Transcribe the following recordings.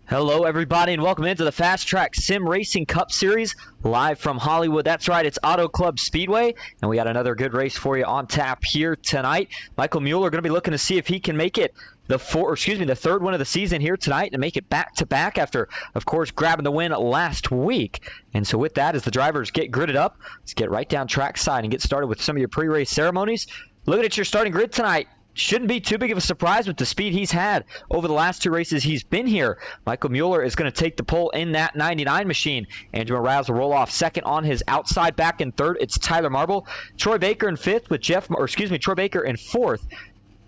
Hello everybody and welcome into the FastTrack Sim Racing Cup Series live from Hollywood. That's right, it's Auto Club Speedway and we got another good race for you on tap here tonight. Michael Mueller going to be looking to see if he can make it the third win of the season here tonight and make it back-to-back after, of course, grabbing the win last week. And so with that, as the drivers get gridded up, let's get right down trackside and get started with some of your pre-race ceremonies. Looking at your starting grid tonight. Shouldn't be too big of a surprise with the speed he's had over the last two races he's been here. Michael Mueller is going to take the pole in that 99 machine. Andrew Mraz will roll off second on his outside. Back in third, it's Tyler Marble. Troy Baker in fifth with Troy Baker in fourth.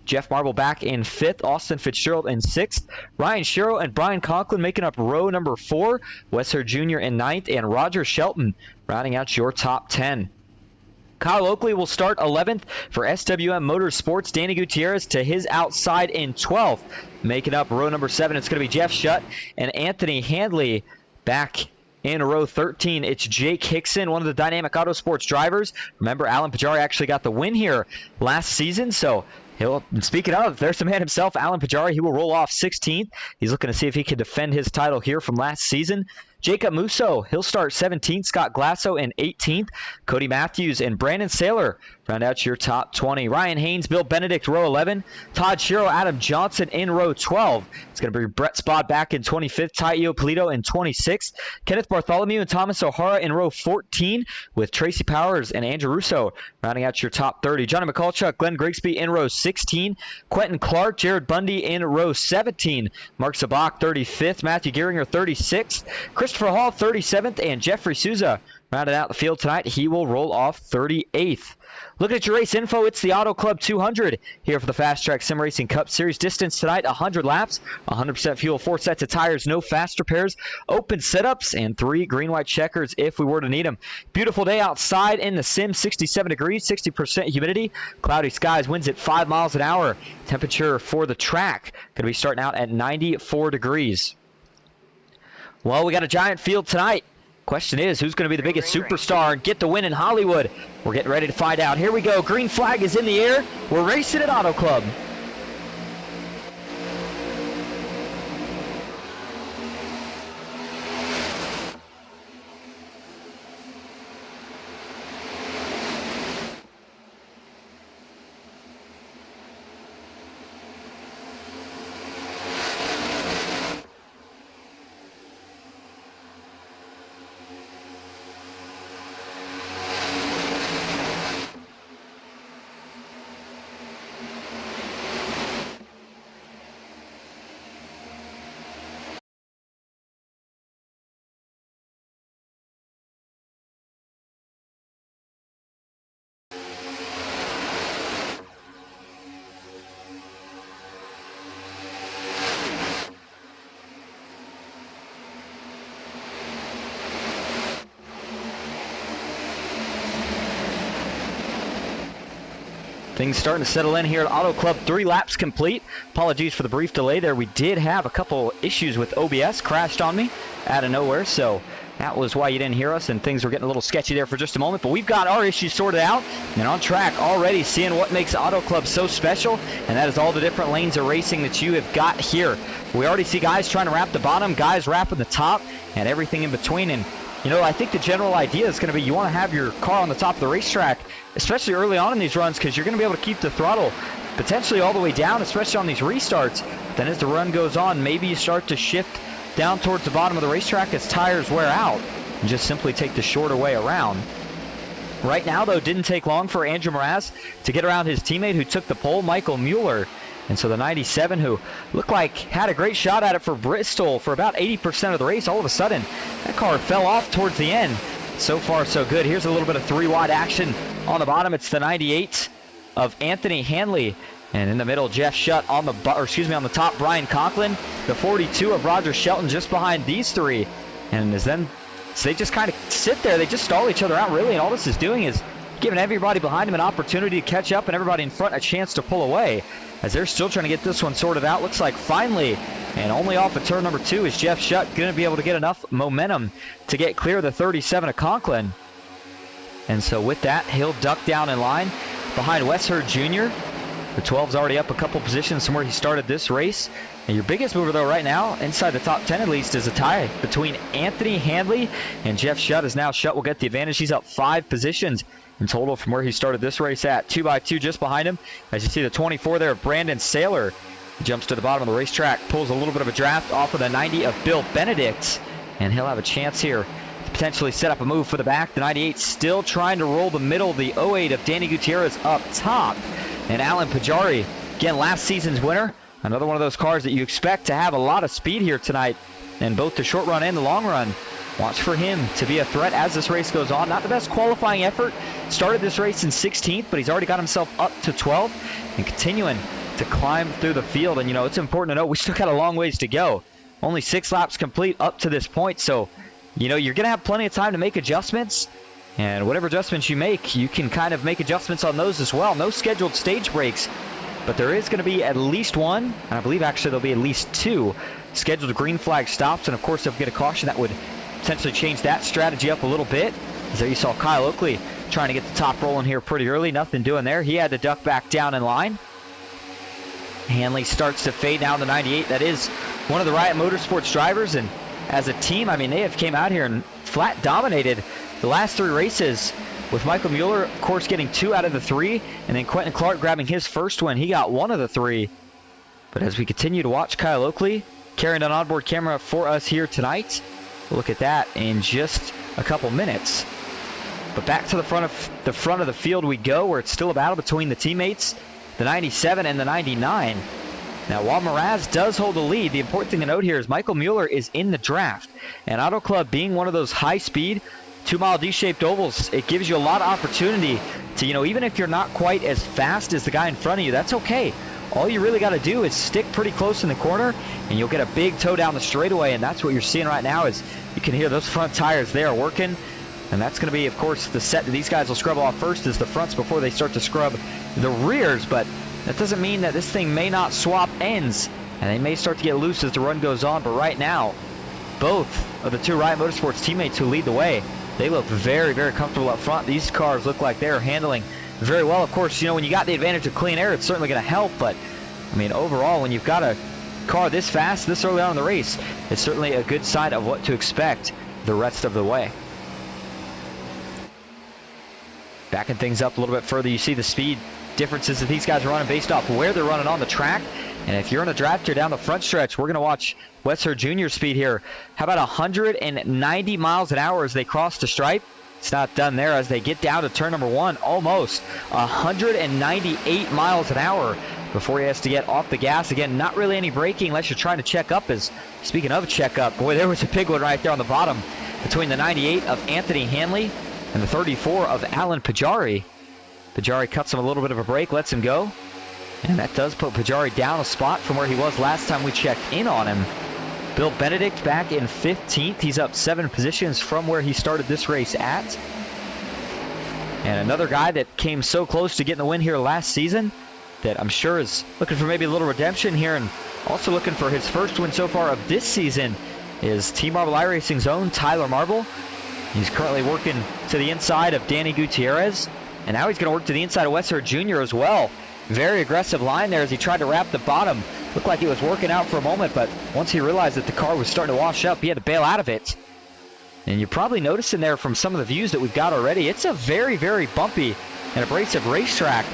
Jeff Marble back in fifth. Austin Fitzgerald in sixth. Ryan Sherrill and Brian Conklin making up row number 4. Wesser Jr. in ninth, and Roger Shelton rounding out your top 10. Kyle Oakley will start 11th for SWM Motorsports. Danny Gutierrez to his outside in 12th. Making up row number 7, it's going to be Jeff Shutt and Anthony Handley back in row 13. It's Jake Hickson, one of the Dynamic Auto Sports drivers. Remember, Alan Pajari actually got the win here last season, so speaking of, there's the man himself, Alan Pajari. He will roll off 16th. He's looking to see if he can defend his title here from last season. Jacob Musso, he'll start 17th. Scott Glasso in 18th. Cody Matthews and Brandon Saylor round out your top 20. Ryan Haynes, Bill Benedict, row 11. Todd Shiro, Adam Johnson in row 12. It's going to be Brett Spod back in 25th. Taio Polito in 26th. Kenneth Bartholomew and Thomas O'Hara in row 14, with Tracy Powers and Andrew Russo rounding out your top 30. Johnny McCulchuk, Glenn Grigsby in row 16. Quentin Clark, Jared Bundy in row 17. Mark Sabak, 35th. Matthew Gehringer, 36th. Christopher Hall, 37th, and Jeffrey Souza rounded out the field tonight. He will roll off 38th. Looking at your race info, it's the Auto Club 200 here for the FastTrack Sim Racing Cup Series. Distance tonight, 100 laps, 100% fuel, 4 sets of tires, no fast repairs, open setups, and 3 green-white checkers if we were to need them. Beautiful day outside in the sim, 67 degrees, 60% humidity, cloudy skies, winds at 5 miles an hour. Temperature for the track going to be starting out at 94 degrees. Well, we got a giant field tonight. Question is, who's going to be the biggest superstar and get the win in Hollywood? We're getting ready to find out. Here we go. Green flag is in the air. We're racing at Auto Club. Things starting to settle in here at Auto Club. 3 laps complete. Apologies for the brief delay there. We did have a couple issues with OBS. Crashed on me out of nowhere, so that was why you didn't hear us, and things were getting a little sketchy there for just a moment. But we've got our issues sorted out and on track already, seeing what makes Auto Club so special, and that is all the different lanes of racing that you have got here. We already see guys trying to wrap the bottom, guys wrapping the top, and everything in between. And you know, I think the general idea is going to be you want to have your car on the top of the racetrack, especially early on in these runs, because you're going to be able to keep the throttle potentially all the way down, especially on these restarts. Then as the run goes on, maybe you start to shift down towards the bottom of the racetrack as tires wear out and just simply take the shorter way around. Right now, though, didn't take long for Andrew Mraz to get around his teammate who took the pole, Michael Mueller. And so the 97, who looked like had a great shot at it for Bristol for about 80% of the race, all of a sudden, that car fell off towards the end. So far, so good. Here's a little bit of 3-wide action on the bottom. It's the 98 of Anthony Handley. And in the middle, Jeff Shutt on the top, Brian Conklin. The 42 of Roger Shelton just behind these 3. And so they just kind of sit there. They just stall each other out, really. And all this is doing is giving everybody behind him an opportunity to catch up and everybody in front a chance to pull away, as they're still trying to get this one sorted out. Looks like finally, and only off of turn number 2, is Jeff Shutt going to be able to get enough momentum to get clear of the 37 of Conklin. And so with that, he'll duck down in line behind Wesser Jr. The 12's already up a couple positions from where he started this race. And your biggest mover, though, right now, inside the top 10 at least, is a tie between Anthony Handley and Jeff Shutt. As now Shutt will get the advantage. He's up 5 positions in total from where he started this race at. 2x2 just behind him. As you see the 24 there of Brandon Saylor. He jumps to the bottom of the racetrack, pulls a little bit of a draft off of the 90 of Bill Benedict. And he'll have a chance here to potentially set up a move for the back. The 98 still trying to roll the middle. The 08 of Danny Gutierrez up top. And Alan Pajari, again, last season's winner. Another one of those cars that you expect to have a lot of speed here tonight in both the short run and the long run. Watch for him to be a threat as this race goes on. Not the best qualifying effort. Started this race in 16th, but he's already got himself up to 12th and continuing to climb through the field. And, you know, it's important to know we still got a long ways to go. Only 6 laps complete up to this point. So, you know, you're going to have plenty of time to make adjustments. And whatever adjustments you make, you can kind of make adjustments on those as well. No scheduled stage breaks, but there is going to be at least one, and I believe actually there'll be at least 2 scheduled green flag stops. And of course, if we get a caution, that would potentially change that strategy up a little bit. As there you saw Kyle Oakley trying to get the top rolling here pretty early. Nothing doing there. He had to duck back down in line. Hanley starts to fade now in the 98. That is one of the Riot Motorsports drivers, and as a team, I mean, they have came out here and flat dominated the last 3 races, with Michael Mueller, of course, getting 2 out of the 3, and then Quentin Clark grabbing his first win. He got 1 of the 3. But as we continue to watch Kyle Oakley carrying an onboard camera for us here tonight, we'll look at that in just a couple minutes. But back to the front of the field we go, where it's still a battle between the teammates, the 97 and the 99. Now, while Mraz does hold the lead, the important thing to note here is Michael Mueller is in the draft. And Auto Club being one of those high-speed, 2-mile D-shaped ovals, it gives you a lot of opportunity to, you know, even if you're not quite as fast as the guy in front of you, that's okay. All you really got to do is stick pretty close in the corner, and you'll get a big tow down the straightaway, and that's what you're seeing right now. Is you can hear those front tires there working, and that's going to be, of course, the set that these guys will scrub off first is the fronts before they start to scrub the rears, but that doesn't mean that this thing may not swap ends, and they may start to get loose as the run goes on. But right now, both of the 2 Riot Motorsports teammates who lead the way, they look very, very comfortable up front. These cars look like they're handling very well. Of course, you know, when you got the advantage of clean air, it's certainly going to help. But, I mean, overall, when you've got a car this fast, this early on in the race, it's certainly a good sign of what to expect the rest of the way. Backing things up a little bit further, you see the speed differences that these guys are running based off where they're running on the track. And if you're in a draft here down the front stretch, we're going to watch Wesser Jr. speed here. How about 190 miles an hour as they cross the stripe? It's not done there as they get down to turn number 1. Almost 198 miles an hour before he has to get off the gas. Again, not really any braking unless you're trying to check up. As speaking of check up, boy, there was a big one right there on the bottom between the 98 of Anthony Hanley and the 34 of Alan Pajari. Pajari cuts him a little bit of a break, lets him go. And that does put Pajari down a spot from where he was last time we checked in on him. Bill Benedict back in 15th. He's up 7 positions from where he started this race at. And another guy that came so close to getting the win here last season that I'm sure is looking for maybe a little redemption here, and also looking for his first win so far of this season, is Team Marble iRacing's own Tyler Marble. He's currently working to the inside of Danny Gutierrez, and now he's going to work to the inside of Wesser Jr. as well. Very aggressive line there as he tried to wrap the bottom. Looked like it was working out for a moment, but once he realized that the car was starting to wash up, he had to bail out of it. And you're probably noticing there from some of the views that we've got already, it's a very, very bumpy and abrasive racetrack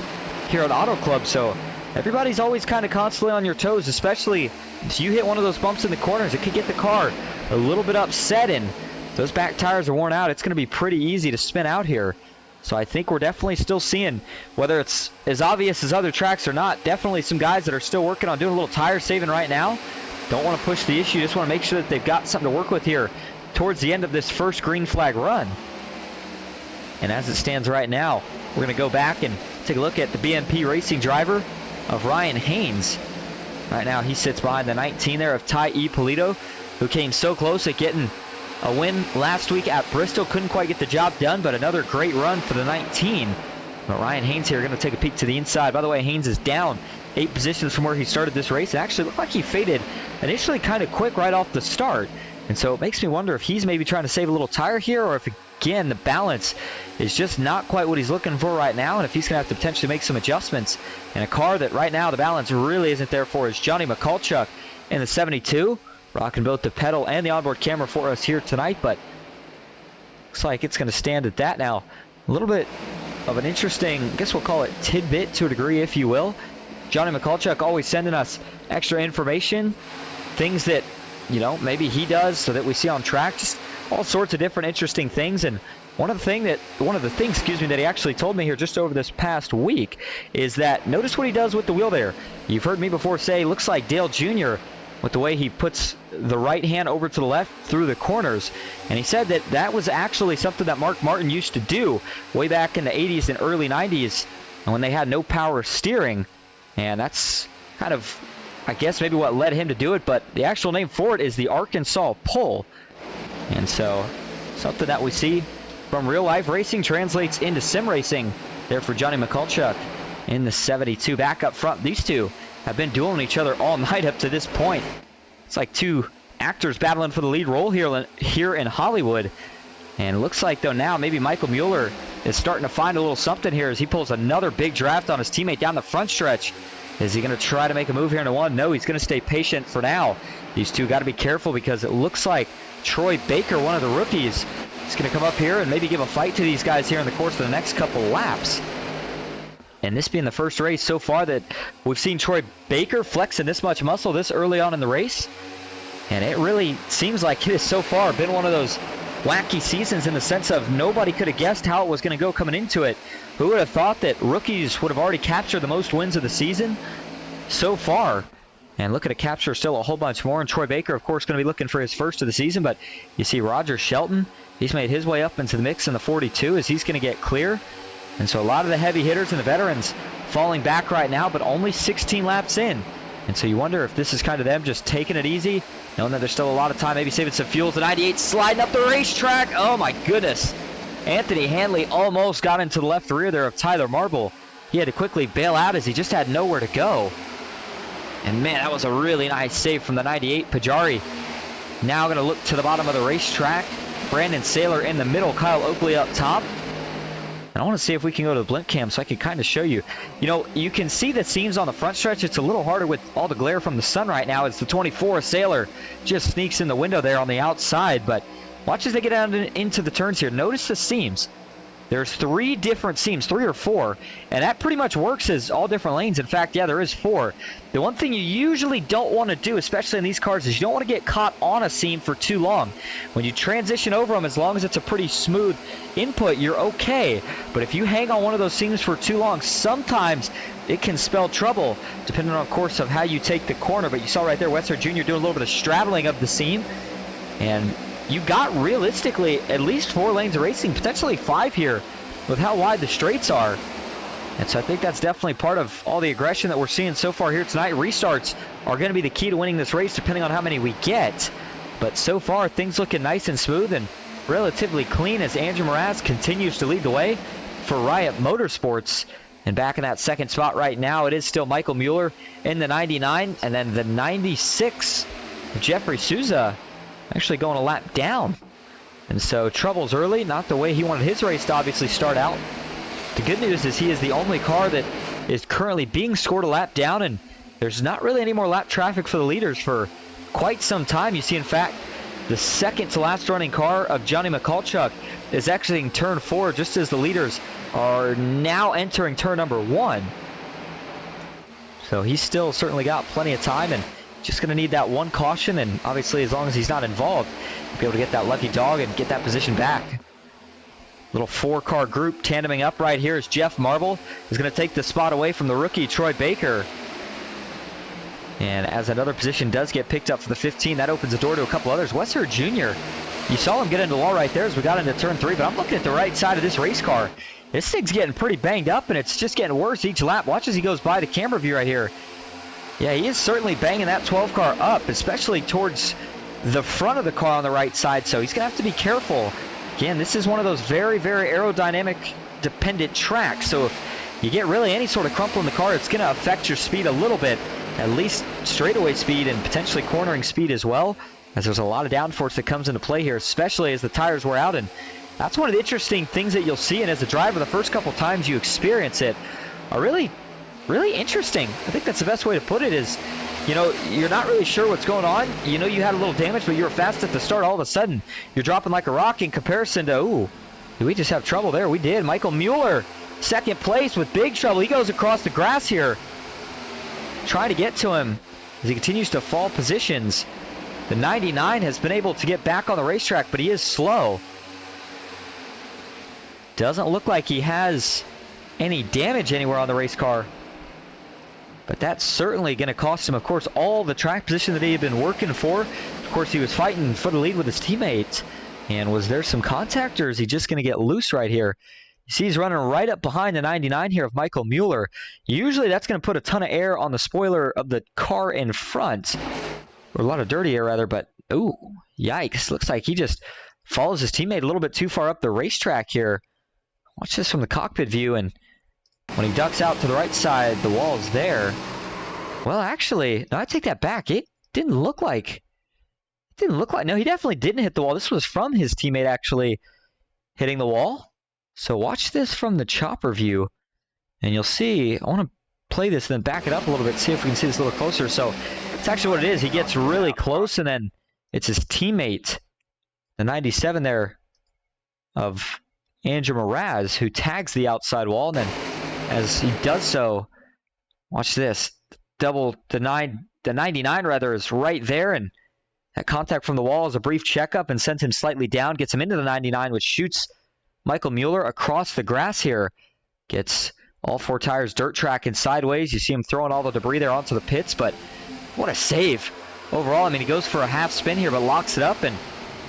here at Auto Club, so everybody's always kind of constantly on your toes, especially if you hit one of those bumps in the corners. It could get the car a little bit upset, and those back tires are worn out. It's going to be pretty easy to spin out here. So I think we're definitely still seeing, whether it's as obvious as other tracks or not, definitely some guys that are still working on doing a little tire saving right now. Don't want to push the issue, just want to make sure that they've got something to work with here towards the end of this first green flag run. And as it stands right now, we're going to go back and take a look at the BMP Racing driver of Ryan Haynes. Right now he sits behind the 19 there of Ty E. Polito, who came so close at getting a win last week at Bristol. Couldn't quite get the job done, but another great run for the 19. But Ryan Haynes here going to take a peek to the inside. By the way, Haynes is down 8 positions from where he started this race. It actually looked like he faded initially kind of quick right off the start. And so it makes me wonder if he's maybe trying to save a little tire here, or if again, the balance is just not quite what he's looking for right now, and if he's going to have to potentially make some adjustments in a car that right now the balance really isn't there for, is Johnny Mikulchuk in the 72, rocking both the pedal and the onboard camera for us here tonight, but looks like it's going to stand at that now. A little bit of an interesting, I guess we'll call it tidbit to a degree, if you will. Johnny Mikulchuk always sending us extra information, things that, you know, maybe he does so that we see on track, just all sorts of different interesting things. And one of the things, that he actually told me here just over this past week is that notice what he does with the wheel there. You've heard me before say, looks like Dale Jr. with the way he puts the right hand over to the left through the corners. And he said that that was actually something that Mark Martin used to do way back in the 80s and early 90s when they had no power steering. And that's kind of, I guess, maybe what led him to do it. But the actual name for it is the Arkansas pull. And so something that we see from real life racing translates into sim racing there for Johnny Mikulchuk in the 72. Back up front, these two have been dueling each other all night up to this point. It's like two actors battling for the lead role here in Hollywood. And it looks like, though, now maybe Michael Mueller is starting to find a little something here as he pulls another big draft on his teammate down the front stretch. Is he going to try to make a move here into one? No, he's going to stay patient for now. These two got to be careful because it looks like Troy Baker, one of the rookies, is going to come up here and maybe give a fight to these guys here in the course of the next couple laps. And this being the first race so far that we've seen Troy Baker flexing this much muscle this early on in the race. And it really seems like it has so far been one of those wacky seasons in the sense of nobody could have guessed how it was going to go coming into it. Who would have thought that rookies would have already captured the most wins of the season so far? And looking to capture still a whole bunch more. And Troy Baker, of course, going to be looking for his first of the season. But you see Roger Shelton, he's made his way up into the mix in the 42 as he's going to get clear. And so a lot of the heavy hitters and the veterans falling back right now, but only 16 laps in. And so you wonder if this is kind of them just taking it easy, knowing that there's still a lot of time, maybe saving some fuel. The 98 sliding up the racetrack. Oh, my goodness. Anthony Hanley almost got into the left rear there of Tyler Marble. He had to quickly bail out as he just had nowhere to go. And, man, that was a really nice save from the 98. Pajari now going to look to the bottom of the racetrack. Brandon Saylor in the middle. Kyle Oakley up top. And I want to see if we can go to the blimp cam so I can kind of show you. You know, you can see the seams on the front stretch. It's a little harder with all the glare from the sun right now. It's the 24. Saylor just sneaks in the window there on the outside. But watch as they get out into the turns here. Notice the seams. There's 3 different seams, 3 or 4, and that pretty much works as all different lanes. In fact, yeah, there is 4. The one thing you usually don't want to do, especially in these cars, is you don't want to get caught on a seam for too long. When you transition over them, as long as it's a pretty smooth input, you're okay. But if you hang on one of those seams for too long, sometimes it can spell trouble, depending on, of course, of how you take the corner. But you saw right there, Wester Jr. doing a little bit of straddling of the seam, and you got realistically at least 4 lanes of racing, potentially 5 here with how wide the straights are. And so I think that's definitely part of all the aggression that we're seeing so far here tonight. Restarts are going to be the key to winning this race depending on how many we get. But so far things looking nice and smooth and relatively clean as Andrew Mraz continues to lead the way for Riot Motorsports. And back in that second spot right now, it is still Michael Mueller in the 99, and then the 96, Jeffrey Souza, actually going a lap down. And so troubles early, not the way he wanted his race to obviously start out. The good news is he is the only car that is currently being scored a lap down, and there's not really any more lap traffic for the leaders for quite some time. You see, in fact, the second to last running car of Johnny Mikulchuk is exiting turn 4 just as the leaders are now entering turn number 1. So he's still certainly got plenty of time, and just going to need that one caution, and obviously as long as he's not involved, he'll be able to get that lucky dog and get that position back. Little 4-car group tandeming up right here as Jeff Marble is going to take the spot away from the rookie Troy Baker. And as another position does get picked up for the 15, that opens the door to a couple others. Wester Jr., you saw him get into the wall right there as we got into turn 3, but I'm looking at the right side of this race car. This thing's getting pretty banged up, and it's just getting worse each lap. Watch as he goes by the camera view right here. Yeah, he is certainly banging that 12 car up, especially towards the front of the car on the right side, so he's going to have to be careful. Again, this is one of those very, very aerodynamic dependent tracks, so if you get really any sort of crumple in the car, it's going to affect your speed a little bit, at least straightaway speed and potentially cornering speed as well, as there's a lot of downforce that comes into play here, especially as the tires wear out and That's one of the interesting things that you'll see, and as a driver, the first couple times you experience it are really, really interesting. I think that's the best way to put it is, you know, you're not really sure what's going on. You know you had a little damage, but you were fast at the start. All of a sudden, you're dropping like a rock in comparison to, ooh, did we just have trouble there? We did. Michael Mueller, second place with big trouble. He goes across the grass here, trying to get to him as he continues to fall positions. The 99 has been able to get back on the racetrack, but he is slow. Doesn't look like he has any damage anywhere on the race car. But that's certainly going to cost him, of course, all the track position that he had been working for. Of course, he was fighting for the lead with his teammate. And was there some contact, or is he just going to get loose right here? You see he's running right up behind the 99 here of Michael Mueller. Usually that's going to put a ton of air on the spoiler of the car in front. Or a lot of dirty air, rather. But, ooh, yikes. Looks like he just follows his teammate a little bit too far up the racetrack here. Watch this from the cockpit view, and when he ducks out to the right side, the wall's there. Well, actually, no, I take that back. It didn't look like... No, he definitely didn't hit the wall. This was from his teammate actually hitting the wall. So watch this from the chopper view, and you'll see... I want to play this and then back it up a little bit, see if we can see this a little closer. So it's actually what it is. He gets really close, and then it's his teammate, the 97 there of Andrew Mraz, who tags the outside wall. And then as he does so, watch this. The 99 rather is right there, and that contact from the wall is a brief checkup and sends him slightly down, gets him into the 99, which shoots Michael Mueller across the grass here. Gets all four tires dirt tracking sideways. You see him throwing all the debris there onto the pits, but what a save. Overall, I mean, he goes for a half spin here, but locks it up, and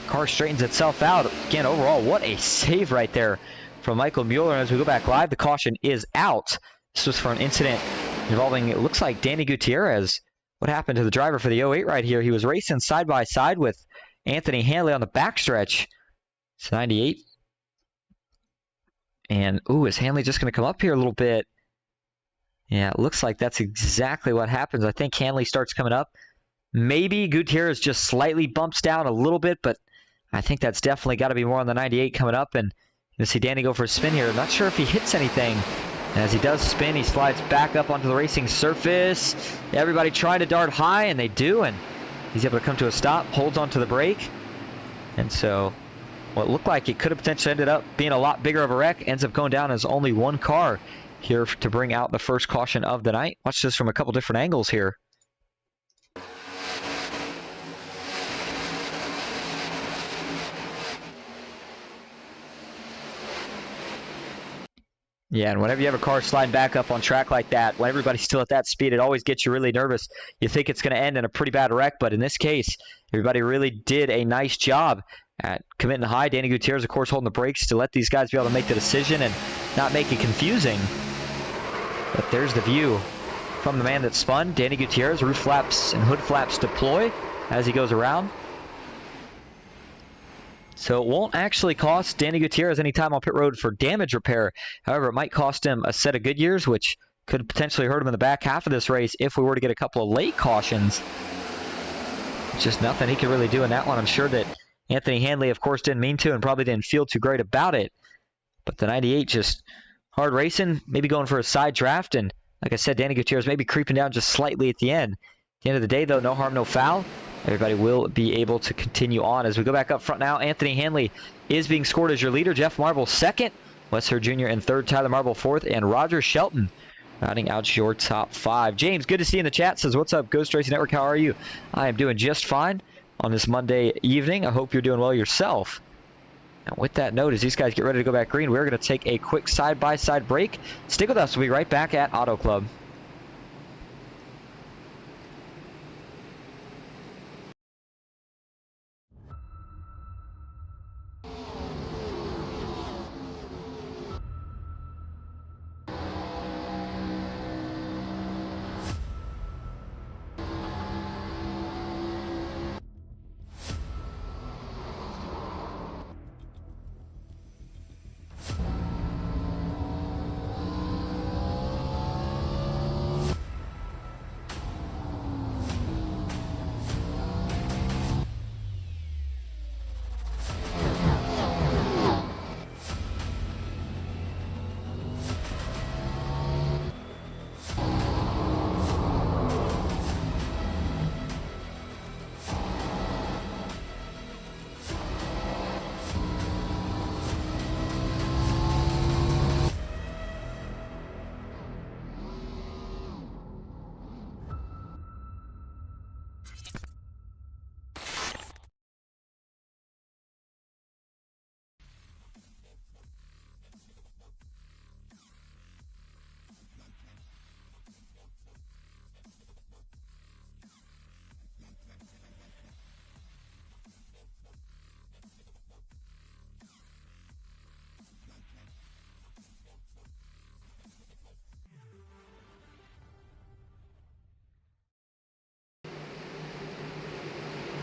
car straightens itself out. Again, overall, what a save right there from Michael Mueller. And as we go back live, the caution is out. This was for an incident involving, it looks like, Danny Gutierrez. What happened to the driver for the 08 right here? He was racing side by side with Anthony Hanley on the backstretch. It's 98. And, ooh, is Hanley just going to come up here a little bit? Yeah, it looks like that's exactly what happens. I think Hanley starts coming up. Maybe Gutierrez just slightly bumps down a little bit, but I think that's definitely got to be more on the 98 coming up. And you see Danny go for a spin here. Not sure if he hits anything. And as he does spin, he slides back up onto the racing surface. Everybody trying to dart high, and they do. And he's able to come to a stop, holds onto the brake. And so what looked like it could have potentially ended up being a lot bigger of a wreck ends up going down as only one car here to bring out the first caution of the night. Watch this from a couple different angles here. Yeah, and whenever you have a car sliding back up on track like that, when everybody's still at that speed, it always gets you really nervous. You think it's going to end in a pretty bad wreck, but in this case, everybody really did a nice job at committing high. Danny Gutierrez, of course, holding the brakes to let these guys be able to make the decision and not make it confusing. But there's the view from the man that spun. Danny Gutierrez, roof flaps and hood flaps deploy as he goes around. So it won't actually cost Danny Gutierrez any time on pit road for damage repair. However, it might cost him a set of Goodyears, which could potentially hurt him in the back half of this race if we were to get a couple of late cautions. Just nothing he could really do in that one. I'm sure that Anthony Hanley, of course, didn't mean to and probably didn't feel too great about it. But the 98 just hard racing, maybe going for a side draft. And like I said, Danny Gutierrez maybe creeping down just slightly at the end. At the end of the day, though, no harm, no foul. Everybody will be able to continue on. As we go back up front now, Anthony Hanley is being scored as your leader. Jeff Marble second. Wes Hurd Jr. in third. Tyler Marble fourth. And Roger Shelton rounding out your top five. James, good to see you in the chat. Says, what's up, Ghost Racing Network? How are you? I am doing just fine on this Monday evening. I hope you're doing well yourself. And with that note, as these guys get ready to go back green, we're going to take a quick side-by-side break. Stick with us. We'll be right back at Auto Club.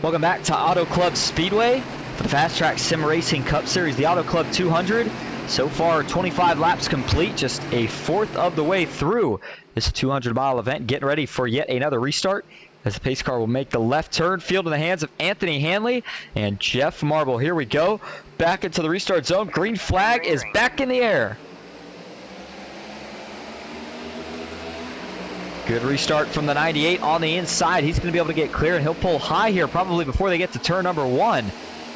Welcome back to Auto Club Speedway for the FastTrack Sim Racing Cup Series, the Auto Club 200. So far, 25 laps complete, just a fourth of the way through this 200-mile event. Getting ready for yet another restart as the pace car will make the left turn. Field in the hands of Anthony Hanley and Jeff Marble. Here we go. Back into the restart zone. Green flag is back in the air. Good restart from the 98 on the inside. He's going to be able to get clear, and he'll pull high here probably before they get to turn number one.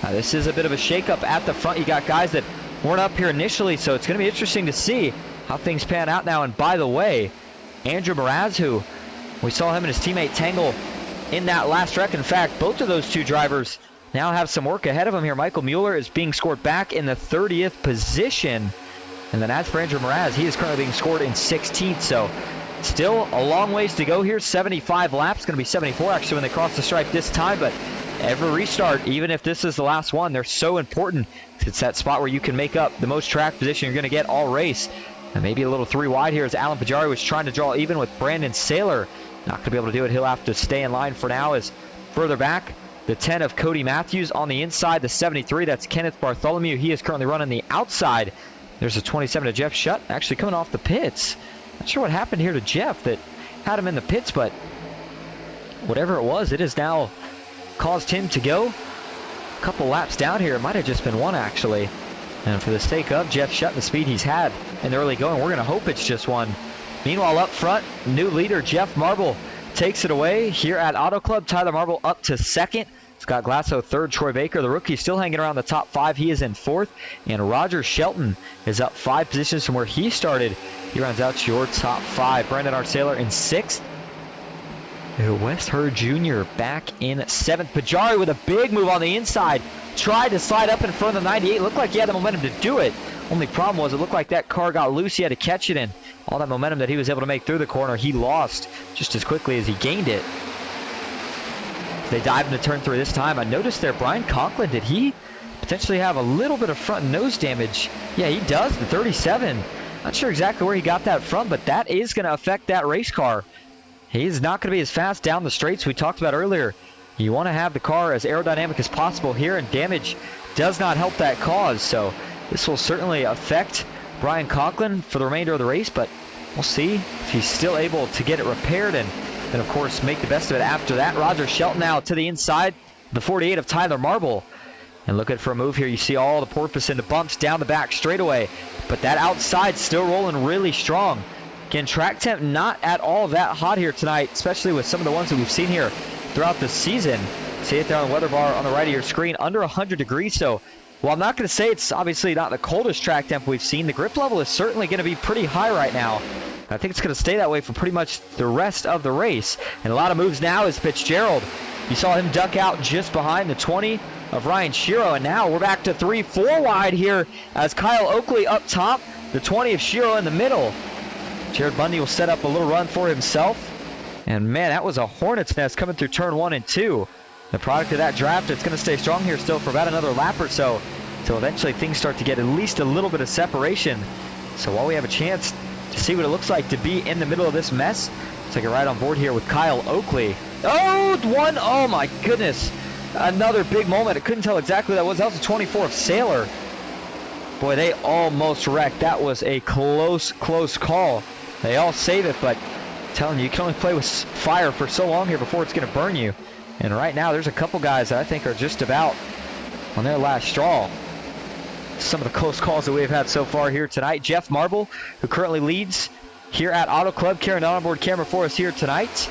Now, this is a bit of a shakeup at the front. You got guys that weren't up here initially, so it's going to be interesting to see how things pan out now. And by the way, Andrew Mraz, who we saw him and his teammate tangle in that last wreck. In fact, both of those two drivers now have some work ahead of them here. Michael Mueller is being scored back in the 30th position. And then as for Andrew Mraz, he is currently being scored in 16th. So still a long ways to go here. 75 laps. Going to be 74 actually when they cross the stripe this time. But every restart, even if this is the last one, they're so important. It's that spot where you can make up the most track position you're going to get all race. And maybe a little three wide here as Alan Pajari was trying to draw even with Brandon Saylor. Not going to be able to do it. He'll have to stay in line for now. As further back, the 10 of Cody Matthews on the inside. The 73, that's Kenneth Bartholomew. He is currently running the outside. There's a 27 of Jeff Shutt actually coming off the pits. Not sure what happened here to Jeff that had him in the pits, but whatever it was, it has now caused him to go a couple laps down here. It might have just been one, actually. And for the sake of Jeff Shutt and the speed he's had in the early going, we're going to hope it's just one. Meanwhile, up front, new leader Jeff Marble takes it away here at Auto Club. Tyler Marble up to second. Scott Glasso third. Troy Baker, the rookie, still hanging around the top five. He is in fourth. And Roger Shelton is up 5 positions from where he started. He rounds out your top five. Brandon Arsaylor in sixth. Wes Hurd Jr. back in seventh. Pajari with a big move on the inside. Tried to slide up in front of the 98. Looked like he had the momentum to do it. Only problem was it looked like that car got loose. He had to catch it, and all that momentum that he was able to make through the corner, he lost just as quickly as he gained it. They dive into turn 3 this time. I noticed there, Brian Conklin, did he potentially have a little bit of front nose damage? Yeah, he does, the 37. Not sure exactly where he got that from, but that is going to affect that race car. He's not going to be as fast down the straights we talked about earlier. You want to have the car as aerodynamic as possible here, and damage does not help that cause. So this will certainly affect Brian Conklin for the remainder of the race, but we'll see if he's still able to get it repaired and then, of course, make the best of it after that. Roger Shelton now to the inside, the 48 of Tyler Marble. And looking for a move here. You see all the porpoise into bumps down the back straightaway, but that outside still rolling really strong. Again, track temp not at all that hot here tonight, especially with some of the ones that we've seen here throughout the season. See it there on the weather bar on the right of your screen, under 100 degrees. So while I'm not going to say it's obviously not the coldest track temp we've seen, the grip level is certainly going to be pretty high right now. I think it's going to stay that way for pretty much the rest of the race. And a lot of moves now is Fitzgerald. You saw him duck out just behind the 20 of Ryan Shiro, and now we're back to 3-4 wide here as Kyle Oakley up top, the 20 of Shiro in the middle. Jared Bundy will set up a little run for himself. And man, that was a hornet's nest coming through turn 1 and 2. The product of that draft, it's going to stay strong here still for about another lap or so, until eventually things start to get at least a little bit of separation. So while we have a chance to see what it looks like to be in the middle of this mess, let's take a ride on board here with Kyle Oakley. Oh my goodness. Another big moment. I couldn't tell exactly what that was. That was a 24 of Saylor. Boy, they almost wrecked. That was a close call. They all save it, but I'm telling you, you can only play with fire for so long here before it's going to burn you. And right now, there's a couple guys that I think are just about on their last straw. Some of the close calls that we've had so far here tonight. Jeff Marble, who currently leads here at Auto Club, carrying the onboard camera for us here tonight.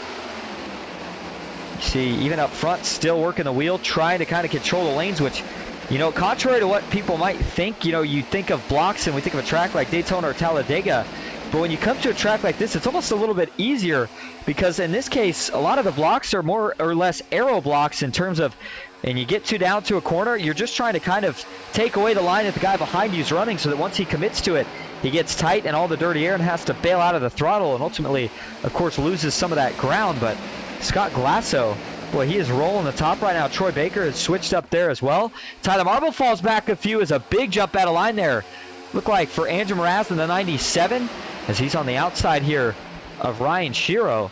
You see, even up front, still working the wheel, trying to kind of control the lanes, which, you know, contrary to what people might think, you know, you think of blocks and we think of a track like Daytona or Talladega. But when you come to a track like this, it's almost a little bit easier because in this case, a lot of the blocks are more or less aero blocks in terms of, and you get down to a corner, you're just trying to kind of take away the line that the guy behind you is running so that once he commits to it, he gets tight and all the dirty air and has to bail out of the throttle and ultimately, of course, loses some of that ground. But Scott Glasso, boy, he is rolling the top right now. Troy Baker has switched up there as well. Tyler Marble falls back a few as a big jump out of line there. Look like for Andrew Mraz in the 97 as he's on the outside here of Ryan Shiro.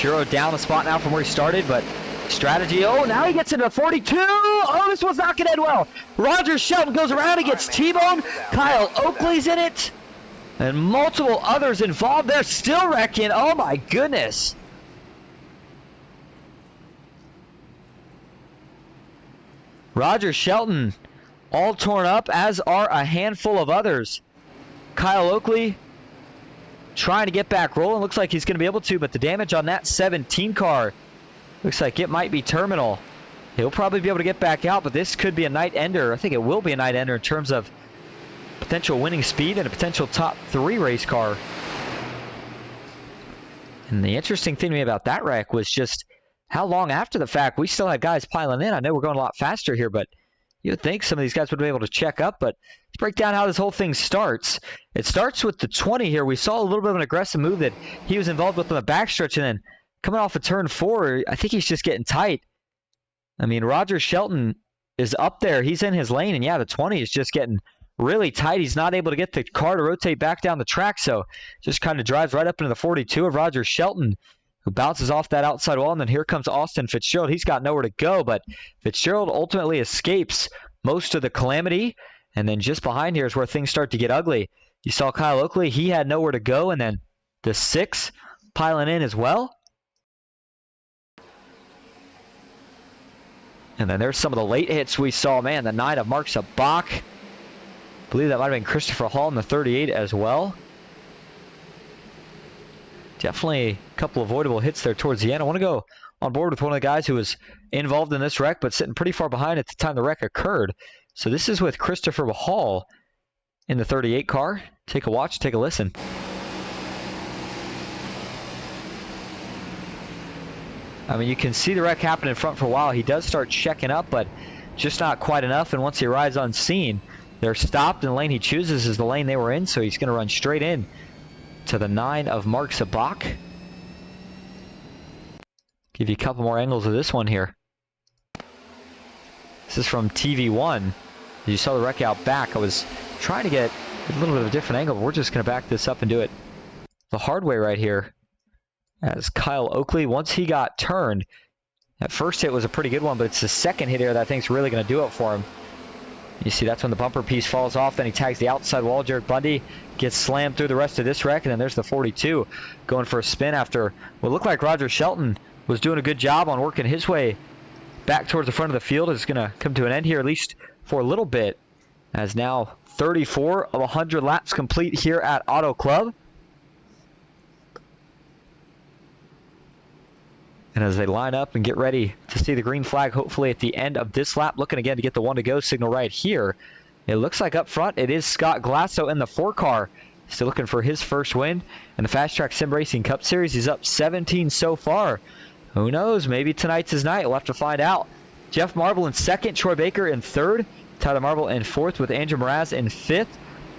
Fitzgerald down the spot now from where he started, but strategy. Oh, now he gets into 42. Oh, this was not going to end well. Roger Shelton goes around and gets T-boned. Kyle Oakley's in it. And multiple others involved. They're still wrecking. Oh, my goodness. Roger Shelton all torn up, as are a handful of others. Kyle Oakley trying to get back rolling. Looks like he's going to be able to, but the damage on that 17 car looks like it might be terminal. He'll probably be able to get back out, but this could be a night ender. I think it will be a night ender in terms of potential winning speed and a potential top 3 race car. And the interesting thing to me about that wreck was just how long after the fact we still had guys piling in. I know we're going a lot faster here, but you would think some of these guys would be able to check up. But let's break down how this whole thing starts. It starts with the 20 here. We saw a little bit of an aggressive move that he was involved with on the backstretch, and then coming off of turn 4, I think he's just getting tight. I mean, Roger Shelton is up there. He's in his lane, and yeah, the 20 is just getting really tight. He's not able to get the car to rotate back down the track, so just kind of drives right up into the 42 of Roger Shelton, who bounces off that outside wall, and then here comes Austin Fitzgerald. He's got nowhere to go, but Fitzgerald ultimately escapes most of the calamity, and then just behind here is where things start to get ugly. You saw Kyle Oakley. He had nowhere to go, and then the 6 piling in as well. And then there's some of the late hits we saw. Man, the 9 of Mark Sabak. I believe that might have been Christopher Hall in the 38 as well. Definitely a couple avoidable hits there towards the end. I want to go on board with one of the guys who was involved in this wreck, but sitting pretty far behind at the time the wreck occurred. So this is with Christopher Hall in the 38 car. Take a watch, take a listen. I mean, you can see the wreck happen in front for a while. He does start checking up, but just not quite enough. And once he arrives on scene, they're stopped, and the lane he chooses is the lane they were in, so he's going to run straight in to the 9 of Mark Sabak. Give you a couple more angles of this one here. This is from TV1. You saw the wreck out back. I was trying to get a little bit of a different angle, but we're just going to back this up and do it the hard way right here. As Kyle Oakley, once he got turned, that first hit was a pretty good one, but it's the second hit here that I think is really going to do it for him. You see, that's when the bumper piece falls off. Then he tags the outside wall. Jared Bundy gets slammed through the rest of this wreck. And then there's the 42 going for a spin after what looked like Roger Shelton was doing a good job on working his way back towards the front of the field. It's going to come to an end here, at least for a little bit, as now 34 of 100 laps complete here at Auto Club. And as they line up and get ready to see the green flag, hopefully at the end of this lap, looking again to get the 1-to-go signal right here. It looks like up front it is Scott Glasso in the 4 car. Still looking for his first win in the FastTrack Sim Racing Cup Series. He's up 17 so far. Who knows? Maybe tonight's his night. We'll have to find out. Jeff Marble in 2nd, Troy Baker in 3rd, Tyler Marble in 4th with Andrew Mraz in 5th,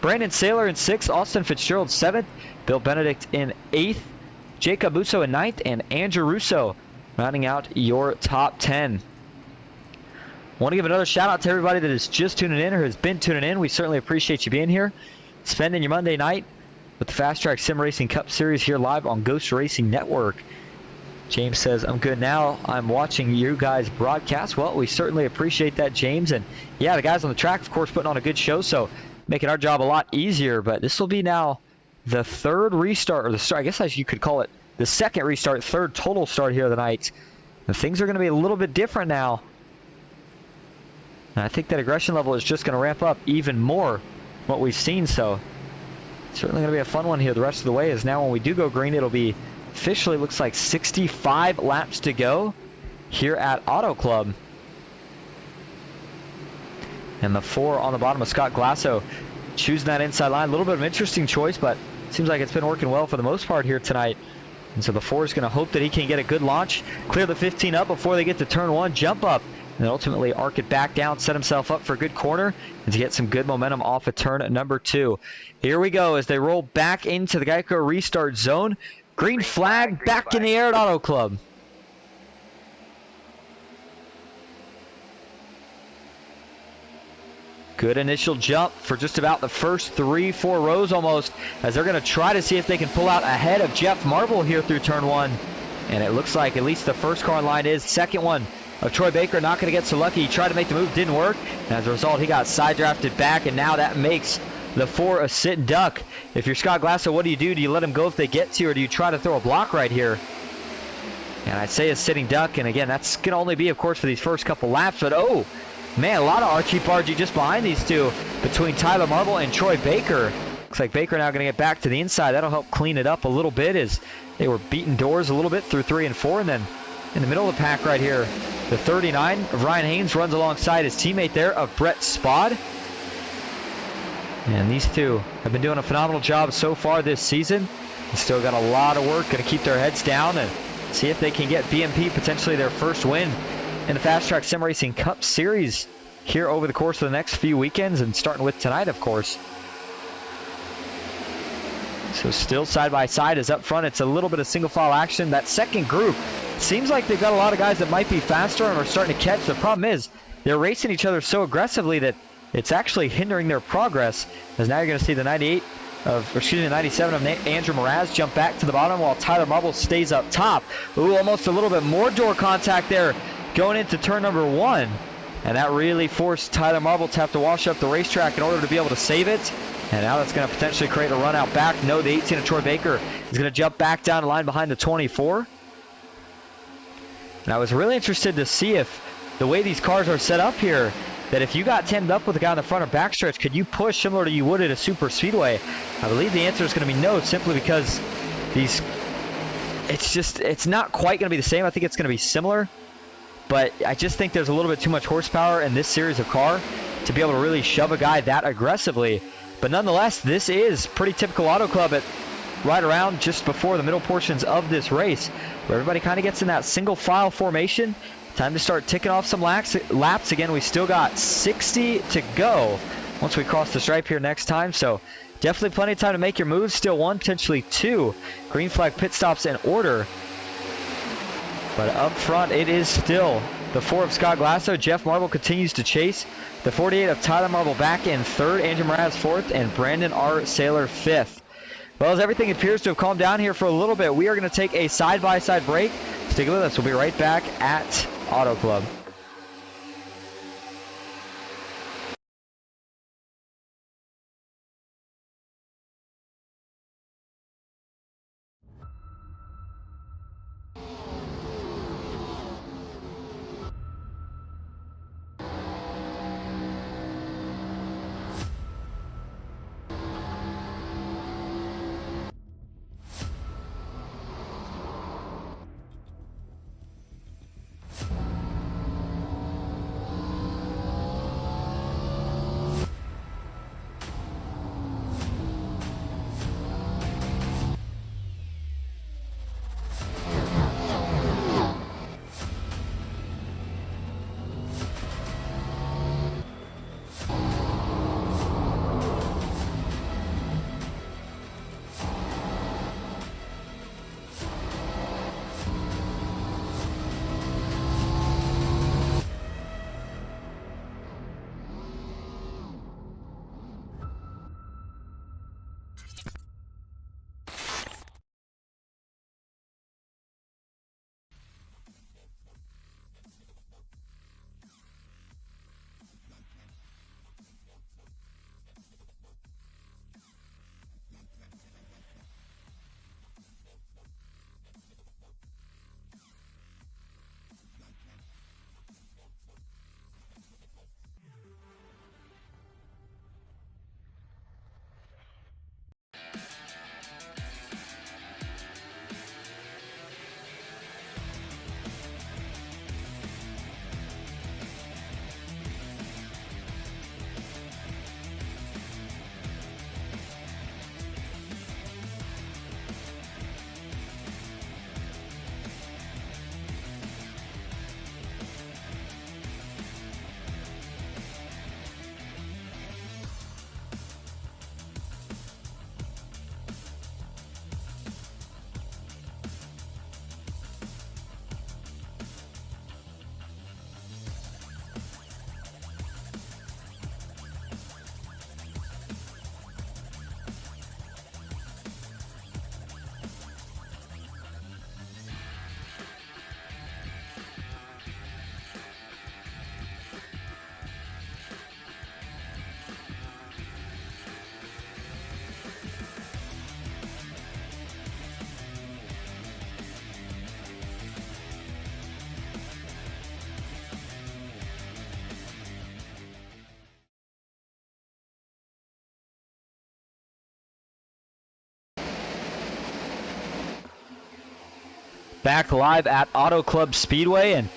Brandon Saylor in 6th, Austin Fitzgerald 7th, Bill Benedict in 8th, Jacob Busso in 9th, and Andrew Russo rounding out your top 10. Want to give another shout out to everybody that is just tuning in or has been tuning in. We certainly appreciate you being here, spending your Monday night with the FastTrack Sim Racing Cup Series here live on Ghost Racing Network. James says, I'm good now. I'm watching you guys broadcast. Well, we certainly appreciate that, James. And yeah, the guys on the track, of course, putting on a good show, so making our job a lot easier. But this will be now the 3rd restart, or the start, I guess as you could call it, the 2nd restart, 3rd total start here of the night. And things are going to be a little bit different now. And I think that aggression level is just going to ramp up even more from what we've seen. So certainly going to be a fun one here the rest of the way, as now when we do go green, it'll be officially looks like 65 laps to go here at Auto Club. And the 4 on the bottom of Scott Glasso choosing that inside line. A little bit of an interesting choice, but seems like it's been working well for the most part here tonight. And so the 4 is going to hope that he can get a good launch, clear the 15 up before they get to turn 1, jump up, and ultimately arc it back down, set himself up for a good corner, and to get some good momentum off of turn number 2. Here we go as they roll back into the Geico restart zone. Green flag back in the air at Auto Club. Good initial jump for just about the first 3-4 rows almost, as they're going to try to see if they can pull out ahead of Jeff Marble here through turn 1. And it looks like at least the first car in line is. Second one of Troy Baker, not going to get so lucky. He tried to make the move, didn't work. And as a result, he got side drafted back, and now that makes the 4 a sit duck. If you're Scott Glasso, what do? Do you let him go if they get to you, or do you try to throw a block right here? And I'd say a sitting duck, and again, that's going to only be, of course, for these first couple laps. But, oh, man, a lot of archie-bargy just behind these two between Tyler Marble and Troy Baker. Looks like Baker now going to get back to the inside. That'll help clean it up a little bit as they were beating doors a little bit through 3 and 4. And then in the middle of the pack right here, the 39 of Ryan Haynes runs alongside his teammate there of Brett Spod. And these two have been doing a phenomenal job so far this season. They still got a lot of work, going to keep their heads down and see if they can get BMP potentially their first win in the FastTrack Sim Racing Cup Series here over the course of the next few weekends, and starting with tonight, of course. So still side by side as up front. It's a little bit of single file action. That second group seems like they've got a lot of guys that might be faster and are starting to catch. The problem is they're racing each other so aggressively that it's actually hindering their progress, as now you're going to see the 97 of Andrew Mraz jump back to the bottom while Tyler Marble stays up top. Ooh, almost a little bit more door contact there going into turn number 1. And that really forced Tyler Marble to have to wash up the racetrack in order to be able to save it. And now that's going to potentially create a run out back. No, the 18 of Troy Baker is going to jump back down the line behind the 24. And I was really interested to see if the way these cars are set up here, that if you got teamed up with a guy on the front or backstretch, could you push similar to you would at a super speedway? I believe the answer is going to be no, simply because it's not quite going to be the same. I think it's going to be similar, but I just think there's a little bit too much horsepower in this series of car to be able to really shove a guy that aggressively. But nonetheless, this is pretty typical Auto Club at right around just before the middle portions of this race, where everybody kind of gets in that single file formation. Time to start ticking off some laps. Again, we still got 60 to go once we cross the stripe here next time. So definitely plenty of time to make your moves. Still 1, potentially 2 green flag pit stops in order. But up front, it is still the 4 of Scott Glasso. Jeff Marble continues to chase. The 48 of Tyler Marble back in 3rd. Andrew Mraz 4th. And Brandon R. Saylor 5th. Well, as everything appears to have calmed down here for a little bit, we are going to take a side-by-side break. Stick with us. We'll be right back at Auto Club. back live at Auto Club Speedway, and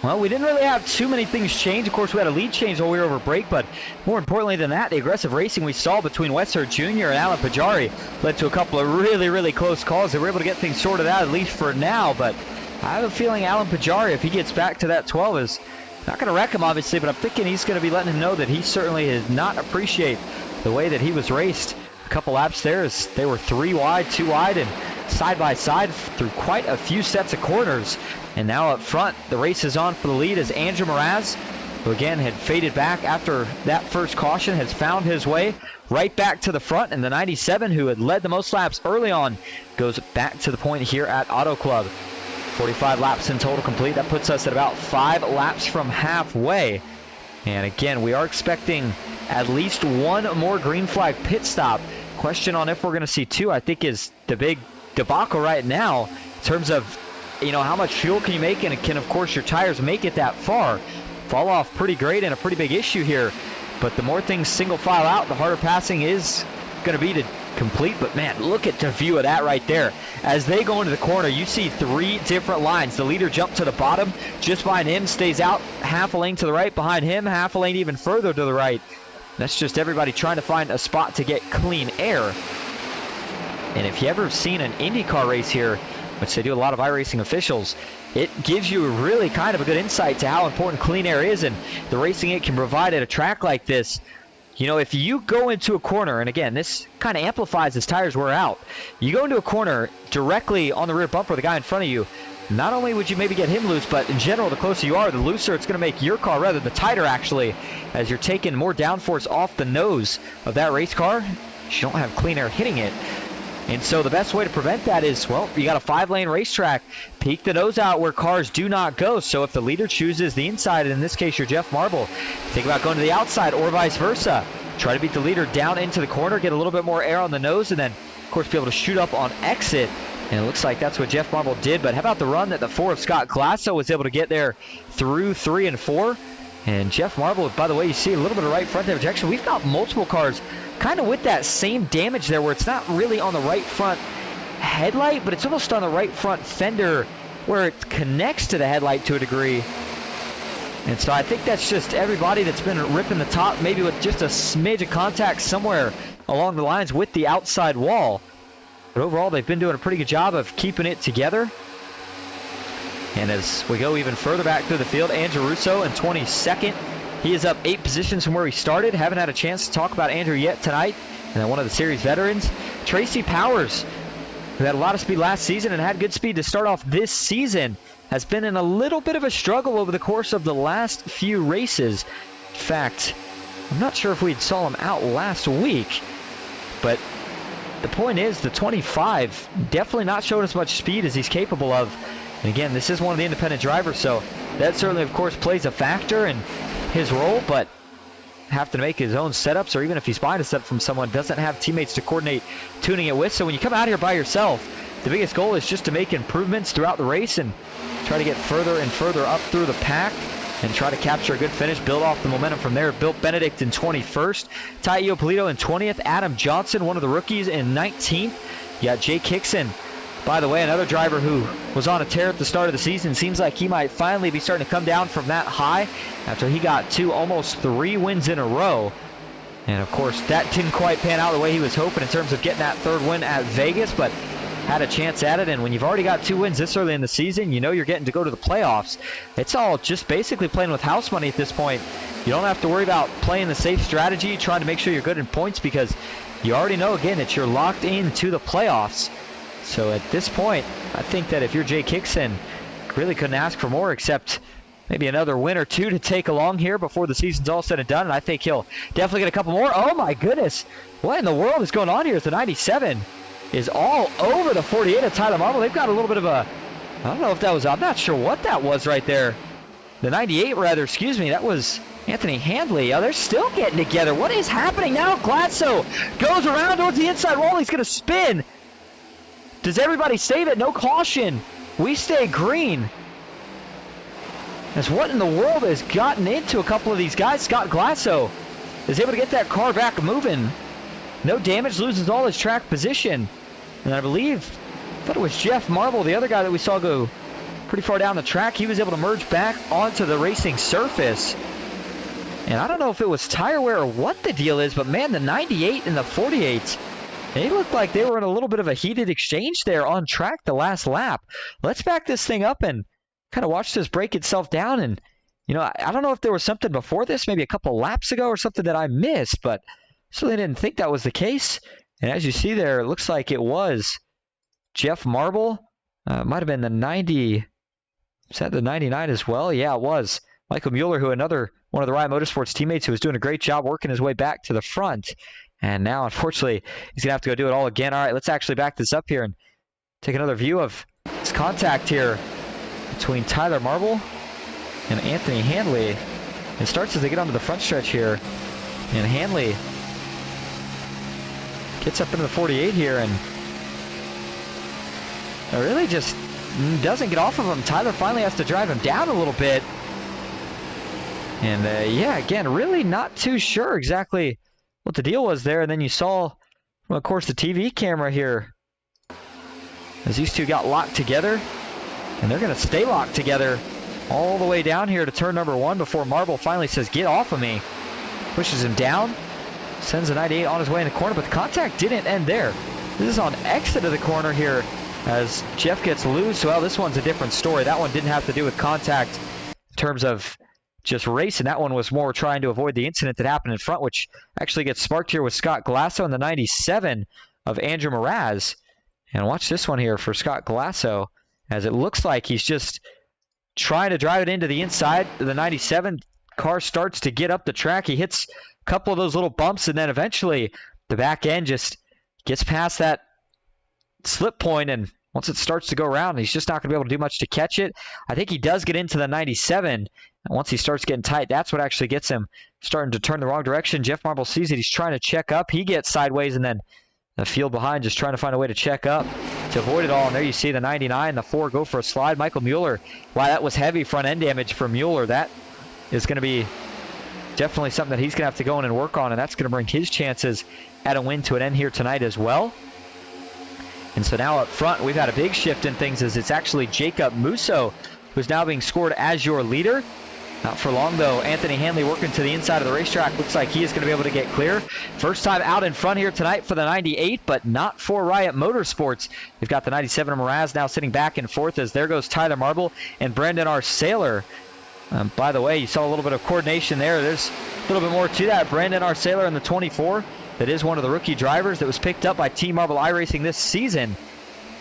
well, we didn't really have too many things change. Of course, we had a lead change while we were over break, but more importantly than that, the aggressive racing we saw between Wester Jr. and Alan Pajari led to a couple of really close calls. They were able to get things sorted out, at least for now, but I have a feeling Alan Pajari, if he gets back to that 12, is not going to wreck him, obviously, but I'm thinking he's going to be letting him know that he certainly does not appreciate the way that he was raced. A couple laps there as they were 3 wide, 2 wide, and side by side through quite a few sets of corners. And now up front, the race is on for the lead as Andrew Mraz, who again had faded back after that first caution, has found his way right back to the front. And the 97, who had led the most laps early on, goes back to the point here at Auto Club. 45 laps in total complete. That puts us at about 5 laps from halfway. And again, we are expecting at least one more green flag pit stop. Question on if we're going to see 2, I think, is the big debacle right now in terms of, you know, how much fuel can you make, and can, of course, your tires make it that far? Fall off pretty great and a pretty big issue here. But the more things single file out, the harder passing is going to be to complete. But man, look at the view of that right there. As they go into the corner, you see 3 different lines. The leader jumped to the bottom just behind him, stays out half a lane to the right behind him, half a lane even further to the right. That's just everybody trying to find a spot to get clean air. And if you ever seen an IndyCar race here, which they do a lot of iRacing officials, it gives you really kind of a good insight to how important clean air is and the racing it can provide at a track like this. You know, if you go into a corner, and again, this kind of amplifies as tires wear out, you go into a corner directly on the rear bumper of the guy in front of you, not only would you maybe get him loose, but in general, the closer you are, the looser it's going to make your car, rather the tighter actually, as you're taking more downforce off the nose of that race car. You don't have clean air hitting it. And so the best way to prevent that is, well, you got a 5-lane racetrack. Peek the nose out where cars do not go. So if the leader chooses the inside, and in this case you're Jeff Marble, think about going to the outside or vice versa. Try to beat the leader down into the corner, get a little bit more air on the nose, and then, of course, be able to shoot up on exit. And it looks like that's what Jeff Marble did. But how about the run that the 4 of Scott Glasso was able to get there through 3 and 4? And Jeff Marble, by the way, you see a little bit of right front damage. Actually, we've got multiple cars kind of with that same damage there, where it's not really on the right front headlight, but it's almost on the right front fender where it connects to the headlight to a degree. And so I think that's just everybody that's been ripping the top, maybe with just a smidge of contact somewhere along the lines with the outside wall. But overall, they've been doing a pretty good job of keeping it together. And as we go even further back through the field, Andrew Russo in 22nd. He is up 8 positions from where he started. Haven't had a chance to talk about Andrew yet tonight. And then one of the series veterans, Tracy Powers, who had a lot of speed last season and had good speed to start off this season, has been in a little bit of a struggle over the course of the last few races. In fact, I'm not sure if we saw him out last week, but the point is the 25 definitely not showing as much speed as he's capable of. And again, this is one of the independent drivers, so that certainly, of course, plays a factor in his role, but have to make his own setups, or even if he's buying a setup from someone, doesn't have teammates to coordinate tuning it with. So when you come out here by yourself, the biggest goal is just to make improvements throughout the race and try to get further and further up through the pack and try to capture a good finish, build off the momentum from there. Bill Benedict in 21st, Ty Iopolito in 20th, Adam Johnson, one of the rookies, in 19th. You got Jake Hickson, by the way, another driver who was on a tear at the start of the season. Seems like he might finally be starting to come down from that high after he got 2, almost 3 wins in a row. And of course, that didn't quite pan out the way he was hoping in terms of getting that 3rd win at Vegas, but had a chance at it. And when you've already got 2 wins this early in the season, you know you're getting to go to the playoffs. It's all just basically playing with house money at this point. You don't have to worry about playing the safe strategy, trying to make sure you're good in points, because you already know, again, that you're locked into the playoffs. So at this point, I think that if you're Jake Hickson, really couldn't ask for more, except maybe another win or 2 to take along here before the season's all said and done. And I think he'll definitely get a couple more. Oh my goodness, what in the world is going on here? The 97 is all over the 48 of Tyler Marble. They've got a little bit of a, I don't know if that was, I'm not sure what that was right there. The 98 rather, excuse me, that was Anthony Handley. Oh, they're still getting together. What is happening now? Glatso goes around towards the inside wall. He's going to spin. Does everybody save it? No caution. We stay green. As what in the world has gotten into a couple of these guys? Scott Glasso is able to get that car back moving. No damage, loses all his track position. And I believe thought it was Jeff Marble, the other guy that we saw go pretty far down the track. He was able to merge back onto the racing surface. And I don't know if it was tire wear or what the deal is, but man, the 98 and the 48, they looked like they were in a little bit of a heated exchange there on track the last lap. Let's back this thing up and kind of watch this break itself down. And, you know, I don't know if there was something before this, maybe a couple laps ago or something that I missed, but certainly didn't think that was the case. And as you see there, it looks like it was Jeff Marble. Might have been the 90. Is that the 99 as well? Yeah, it was. Michael Mueller, who another one of the Riot Motorsports teammates who was doing a great job working his way back to the front. And now, unfortunately, he's going to have to go do it all again. All right, let's actually back this up here and take another view of this contact here between Tyler Marble and Anthony Hanley. It starts as they get onto the front stretch here. And Hanley gets up into the 48 here and really just doesn't get off of him. Tyler finally has to drive him down a little bit. And yeah, again, really not too sure exactly what the deal was there. And then you saw, well, of course, the TV camera here as these two got locked together. And they're going to stay locked together all the way down here to turn number 1 before Marble finally says, get off of me. Pushes him down, sends the 98 on his way in the corner, but the contact didn't end there. This is on exit of the corner here as Jeff gets loose. Well, this one's a different story. That one didn't have to do with contact in terms of just racing. That one was more trying to avoid the incident that happened in front, which actually gets sparked here with Scott Glasso in the 97 of Andrew Mraz. And watch this one here for Scott Glasso, as it looks like he's just trying to drive it into the inside of the 97. Car starts to get up the track. He hits a couple of those little bumps, and then eventually the back end just gets past that slip point, and once it starts to go around, he's just not going to be able to do much to catch it. I think he does get into the 97, and once he starts getting tight, that's what actually gets him starting to turn the wrong direction. Jeff Marble sees it. He's trying to check up. He gets sideways, and then the field behind just trying to find a way to check up to avoid it all. And there you see the 99, the 4 go for a slide. Michael Mueller, wow, that was heavy front end damage for Mueller. That is going to be definitely something that he's going to have to go in and work on, and that's going to bring his chances at a win to an end here tonight as well. And so now up front, we've had a big shift in things as it's actually Jacob Musso who's now being scored as your leader. Not for long, though. Anthony Hanley working to the inside of the racetrack. Looks like he is going to be able to get clear. First time out in front here tonight for the 98, but not for Riot Motorsports. We've got the 97 of Mraz now sitting back and forth as there goes Tyler Marble and Brandon R. Saylor. By the way, you saw a little bit of coordination there. There's a little bit more to that. Brandon R. Saylor in the 24. That is one of the rookie drivers that was picked up by Team Marble iRacing this season.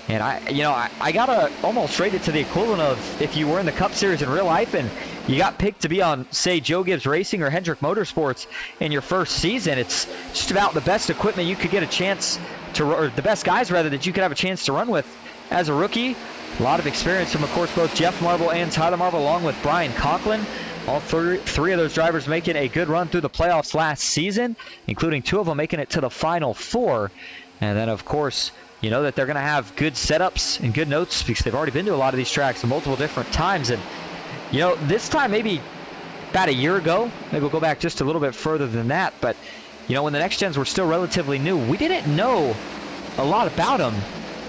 And I gotta almost rate it to the equivalent of if you were in the Cup Series in real life and you got picked to be on, say, Joe Gibbs Racing or Hendrick Motorsports in your first season. It's just about the best equipment you could get a chance to, or the best guys rather, that you could have a chance to run with as a rookie. A lot of experience from, of course, both Jeff Marble and Tyler Marble, along with Brian Conklin. All three of those drivers making a good run through the playoffs last season, including 2 of them making it to the Final 4. And then, of course, you know that they're going to have good setups and good notes because they've already been to a lot of these tracks multiple different times. And, you know, this time maybe about a year ago, maybe we'll go back just a little bit further than that. But, you know, when the next gens were still relatively new, we didn't know a lot about them.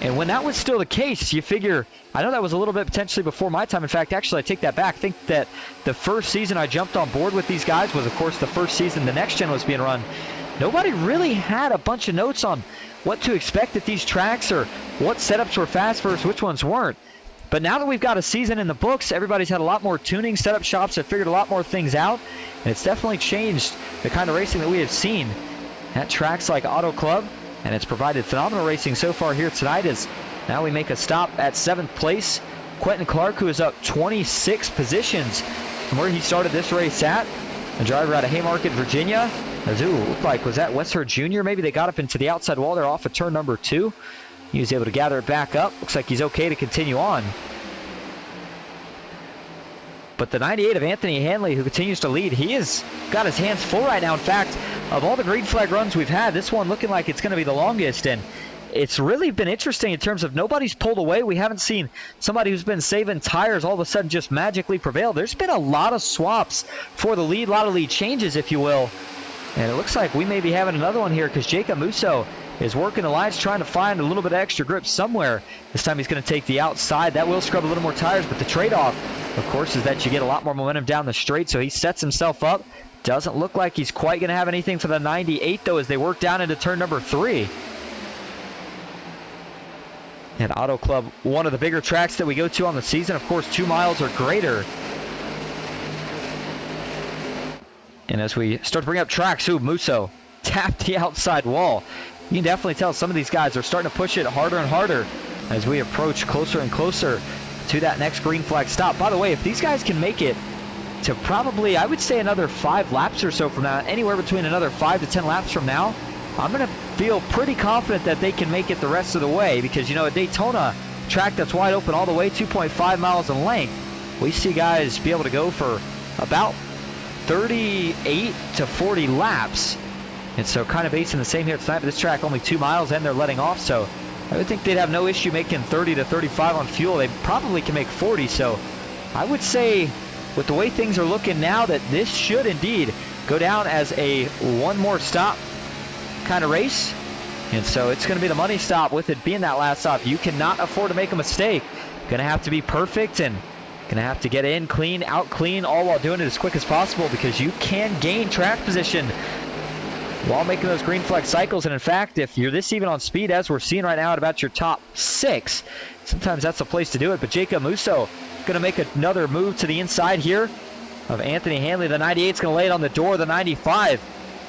And when that was still the case, you figure, I know that was a little bit potentially before my time. In fact, actually, I take that back. I think that the first season I jumped on board with these guys was, of course, the first season the next gen was being run. Nobody really had a bunch of notes on what to expect at these tracks or what setups were fast versus which ones weren't. But now that we've got a season in the books, everybody's had a lot more tuning. Setup shops have figured a lot more things out. And it's definitely changed the kind of racing that we have seen at tracks like Auto Club. And it's provided phenomenal racing so far here tonight as now we make a stop at 7th place. Quentin Clark, who is up 26 positions from where he started this race at. A driver out of Haymarket, Virginia. As it looked like, was that Westford Jr.? Maybe they got up into the outside wall there off of turn number 2. He was able to gather it back up. Looks like he's okay to continue on. But the 98 of Anthony Hanley, who continues to lead, he has got his hands full right now. In fact, of all the green flag runs we've had, this one looking like it's going to be the longest. And it's really been interesting in terms of nobody's pulled away. We haven't seen somebody who's been saving tires all of a sudden just magically prevail. There's been a lot of swaps for the lead, a lot of lead changes, if you will. And it looks like we may be having another one here because Jacob Musso is working the lines, trying to find a little bit of extra grip somewhere. This time he's going to take the outside. That will scrub a little more tires, but the trade-off, of course, is that you get a lot more momentum down the straight, so he sets himself up. Doesn't look like he's quite going to have anything for the 98, though, as they work down into turn number 3. And Auto Club, one of the bigger tracks that we go to on the season, of course, 2 miles or greater. And as we start to bring up tracks, Musso tapped the outside wall. You can definitely tell some of these guys are starting to push it harder and harder as we approach closer and closer to that next green flag stop. By the way, if these guys can make it to probably, I would say, another 5 laps or so from now, anywhere between another 5 to 10 laps from now, I'm going to feel pretty confident that they can make it the rest of the way, because, you know, at Daytona, track that's wide open all the way, 2.5 miles in length, we see guys be able to go for about 38 to 40 laps. And so kind of basing the same here tonight, but this track only 2 miles and they're letting off, so I would think they'd have no issue making 30 to 35 on fuel. They probably can make 40, so I would say with the way things are looking now that this should indeed go down as a one more stop kind of race. And so it's going to be the money stop. With it being that last stop, you cannot afford to make a mistake. Going to have to be perfect and going to have to get in clean, out clean, all while doing it as quick as possible, because you can gain track position while making those green flag cycles. And in fact, if you're this even on speed, as we're seeing right now at about your top 6, sometimes that's the place to do it. But Jacob Musso going to make another move to the inside here of Anthony Hanley. The 98's going to lay it on the door of the 95.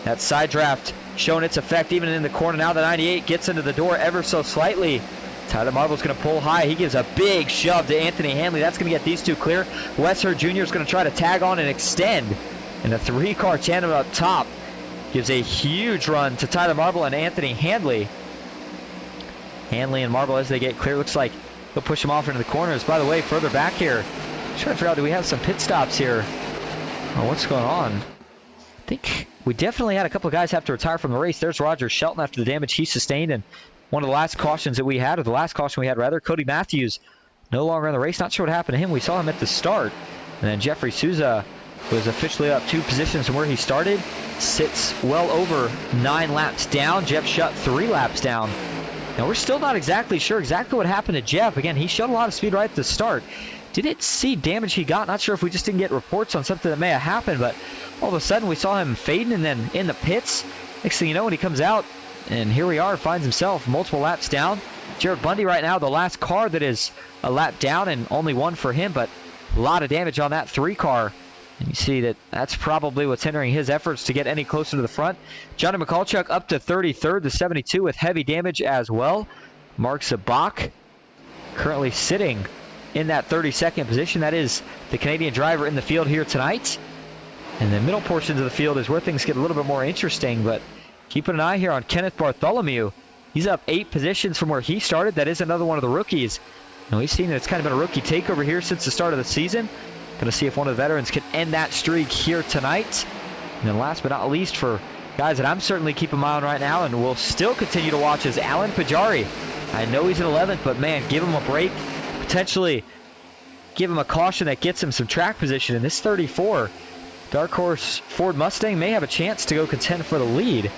That side draft showing its effect even in the corner. Now the 98 gets into the door ever so slightly. Tyler Marble's going to pull high. He gives a big shove to Anthony Hanley. That's going to get these two clear. Wes Hurd Jr. is going to try to tag on and extend. And the 3-car tandem up top gives a huge run to Tyler Marble and Anthony Hanley. Hanley and Marble, as they get clear, looks like they'll push them off into the corners. By the way, further back here, I'm trying to figure out, do we have some pit stops here? Oh, what's going on? I think we definitely had a couple of guys have to retire from the race. There's Roger Shelton after the damage he sustained, and one of the last cautions that we had, or the last caution we had rather, Cody Matthews no longer in the race. Not sure what happened to him. We saw him at the start. And then Jeffrey Souza was officially up 2 positions from where he started. Sits well over 9 laps down. Jeff Shutt 3 laps down. Now we're still not exactly sure exactly what happened to Jeff. Again, he showed a lot of speed right at the start. Didn't see damage he got. Not sure if we just didn't get reports on something that may have happened, but all of a sudden we saw him fading and then in the pits. Next thing you know, when he comes out, and here we are, finds himself multiple laps down. Jared Bundy right now, the last car that is a lap down, and only 1 for him, but a lot of damage on that 3 car. And you see that that's probably what's hindering his efforts to get any closer to the front. Johnny McCulchuk up to 33rd, the 72 with heavy damage as well. Mark Zabak currently sitting in that 32nd position. That is the Canadian driver in the field here tonight. And the middle portions of the field is where things get a little bit more interesting, but keeping an eye here on Kenneth Bartholomew. He's up 8 positions from where he started. That is another one of the rookies. And we've seen that it's kind of been a rookie takeover here since the start of the season. Going to see if one of the veterans can end that streak here tonight. And then last but not least, for guys that I'm certainly keeping my eye on right now and will still continue to watch, is Alan Pajari. I know he's in 11th, but man, give him a break. Potentially give him a caution that gets him some track position. In this 34, Dark Horse Ford Mustang may have a chance to go contend for the lead.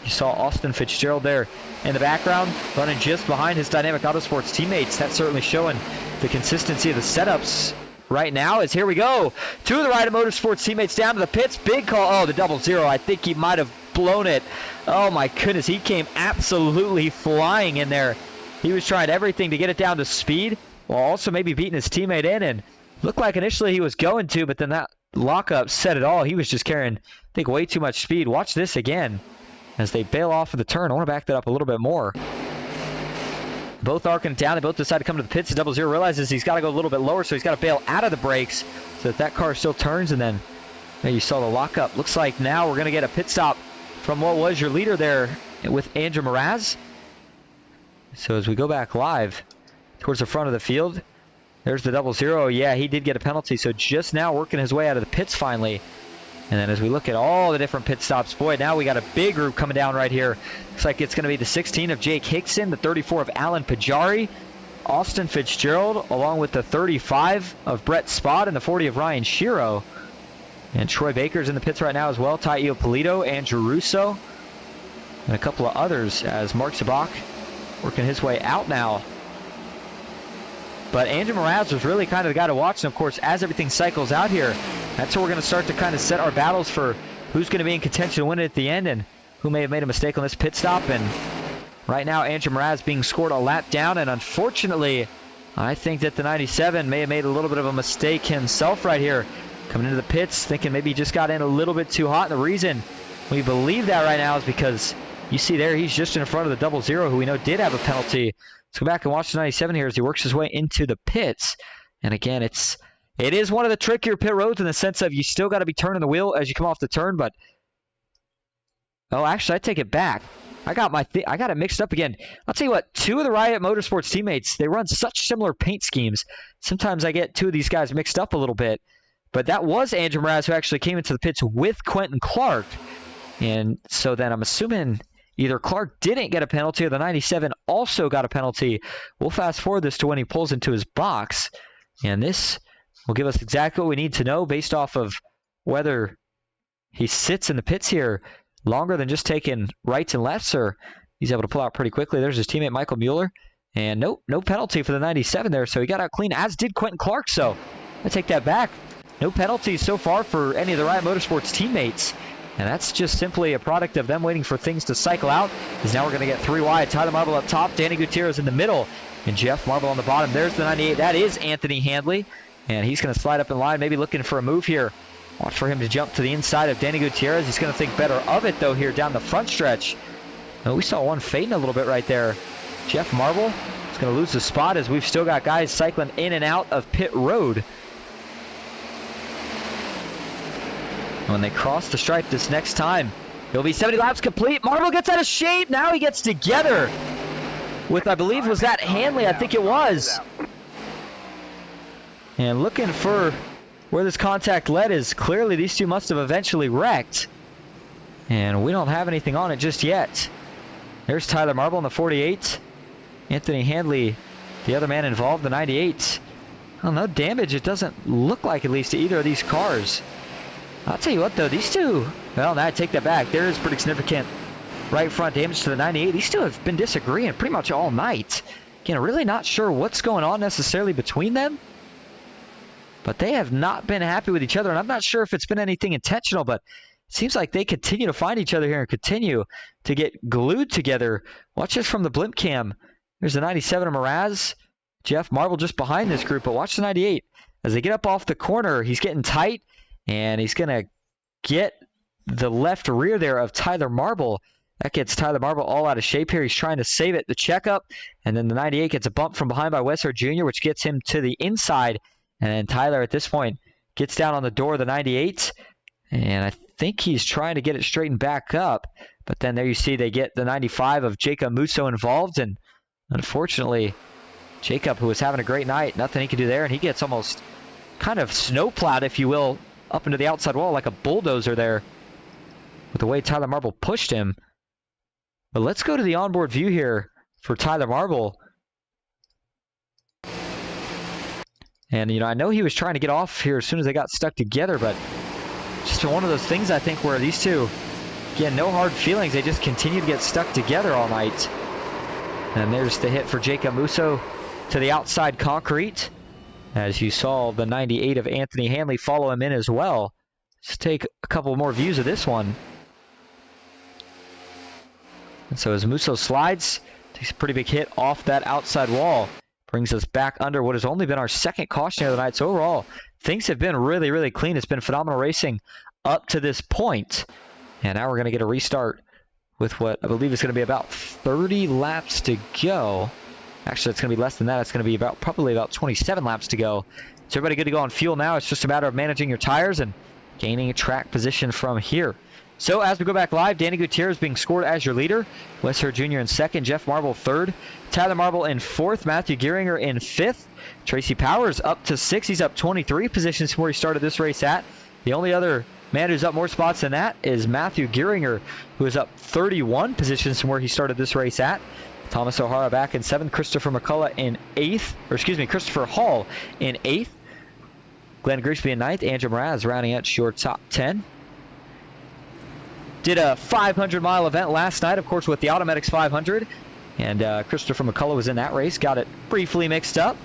You saw Austin Fitzgerald there in the background, running just behind his Dynamic Autosports teammates. That's certainly showing the consistency of the setups right now. As here we go, 2 of the Ryder Motorsports teammates down to the pits. Big call. Oh, the 00. I think he might have blown it. Oh my goodness, he came absolutely flying in there. He was trying everything to get it down to speed, while also maybe beating his teammate in, and looked like initially he was going to, but then that lockup said it all. He was just carrying, I think, way too much speed. Watch this again as they bail off of the turn. I want to back that up a little bit more. Both arcing down. They both decide to come to the pits. The 00 realizes he's got to go a little bit lower, so he's got to bail out of the brakes so that car still turns. And then you saw the lockup. Looks like now we're going to get a pit stop from what was your leader there with Andrew Mraz. So as we go back live towards the front of the field, there's the 00. Yeah, he did get a penalty, so just now working his way out of the pits finally. And then as we look at all the different pit stops, boy, now we got a big group coming down right here. Looks like it's going to be the 16 of Jake Hickson, the 34 of Alan Pajari, Austin Fitzgerald, along with the 35 of Brett Spott and the 40 of Ryan Shiro. And Troy Baker's in the pits right now as well. Tai Iopolito, Andrew Russo. and a couple of others as Mark Zabak working his way out now. But Andrew Mraz was really kind of the guy to watch. And, of course, as everything cycles out here, that's where we're going to start to kind of set our battles for who's going to be in contention to win it at the end and who may have made a mistake on this pit stop. And right now, Andrew Mraz being scored a lap down. And, unfortunately, I think that the 97 may have made a little bit of a mistake himself right here. Coming into the pits, thinking maybe he just got in a little bit too hot. And the reason we believe that right now is because you see there he's just in front of the 00, who we know did have a penalty. Let's go back and watch the 97 here as he works his way into the pits. And again, it is one of the trickier pit roads in the sense of you still got to be turning the wheel as you come off the turn. But oh, actually, I take it back. I got it mixed up again. I'll tell you what, two of the Riot Motorsports teammates, they run such similar paint schemes. Sometimes I get two of these guys mixed up a little bit. But that was Andrew Mraz who actually came into the pits with Quentin Clark. And so then I'm assuming either Clark didn't get a penalty or the 97 also got a penalty. We'll fast forward this to when he pulls into his box. And this will give us exactly what we need to know based off of whether he sits in the pits here longer than just taking rights and lefts, or he's able to pull out pretty quickly. There's his teammate Michael Mueller. And no penalty for the 97 there, so he got out clean, as did Quentin Clark. So I take that back. No penalties so far for any of the Riot Motorsports teammates. And that's just simply a product of them waiting for things to cycle out. Because now we're going to get three wide. Tyler Marble up top, Danny Gutierrez in the middle, and Jeff Marble on the bottom. There's the 98. That is Anthony Handley. And he's going to slide up in line, maybe looking for a move here. Watch for him to jump to the inside of Danny Gutierrez. He's going to think better of it, though, here down the front stretch. And we saw one fading a little bit right there. Jeff Marble is going to lose the spot as we've still got guys cycling in and out of pit road. When they cross the stripe this next time, it'll be 70 laps complete. Marble gets out of shape. Now he gets together with, I believe, was that Handley? I think it was. And looking for where this contact led is clearly these two must have eventually wrecked. And we don't have anything on it just yet. There's Tyler Marble in the 48. Anthony Handley, the other man involved, the 98. Well, no damage, it doesn't look like, at least, to either of these cars. I'll tell you what, though, these two, well, now I take that back. There is pretty significant right front damage to the 98. These two have been disagreeing pretty much all night. Again, really not sure what's going on necessarily between them. But they have not been happy with each other, and I'm not sure if it's been anything intentional, but it seems like they continue to find each other here and continue to get glued together. Watch this from the blimp cam. There's the 97 of Mraz. Jeff Marble just behind this group, but watch the 98. As they get up off the corner, he's getting tight. And he's going to get the left rear there of Tyler Marble. That gets Tyler Marble all out of shape here. He's trying to save it, the checkup. And then the 98 gets a bump from behind by Wesser Jr., which gets him to the inside. And then Tyler, at this point, gets down on the door of the 98. And I think he's trying to get it straightened back up. But then there you see they get the 95 of Jacob Musso involved. And unfortunately, Jacob, who was having a great night, nothing he could do there. And he gets almost kind of snowplowed, if you will, up into the outside wall like a bulldozer there with the way Tyler Marble pushed him. But let's go to the onboard view here for Tyler Marble. And, you know, I know he was trying to get off here as soon as they got stuck together, but just one of those things, I think, where these two, again, no hard feelings. They just continue to get stuck together all night. And there's the hit for Jacob Musso to the outside concrete. As you saw the 98 of Anthony Handley follow him in as well. Let's take a couple more views of this one. And so as Musso slides, takes a pretty big hit off that outside wall. Brings us back under what has only been our second caution of the night. So overall, things have been really, really clean. It's been phenomenal racing up to this point. And now we're going to get a restart with what I believe is going to be about 30 laps to go. Actually, it's going to be less than that. It's going to be probably about 27 laps to go. So everybody good to go on fuel now. It's just a matter of managing your tires and gaining a track position from here. So as we go back live, Danny Gutierrez being scored as your leader. Wesser Jr. in second. Jeff Marble third. Tyler Marble in fourth. Matthew Geiringer in fifth. Tracy Powers up to sixth. He's up 23 positions from where he started this race at. The only other man who's up more spots than that is Matthew Geiringer, who is up 31 positions from where he started this race at. Thomas O'Hara back in 7th, Christopher McCullough in 8th, Christopher Hall in 8th, Glenn Grigsby in 9th, Andrew Mraz rounding out your top 10. did a 500-mile event last night, of course, with the Automatics 500. And Christopher McCullough was in that race. Got it briefly mixed up.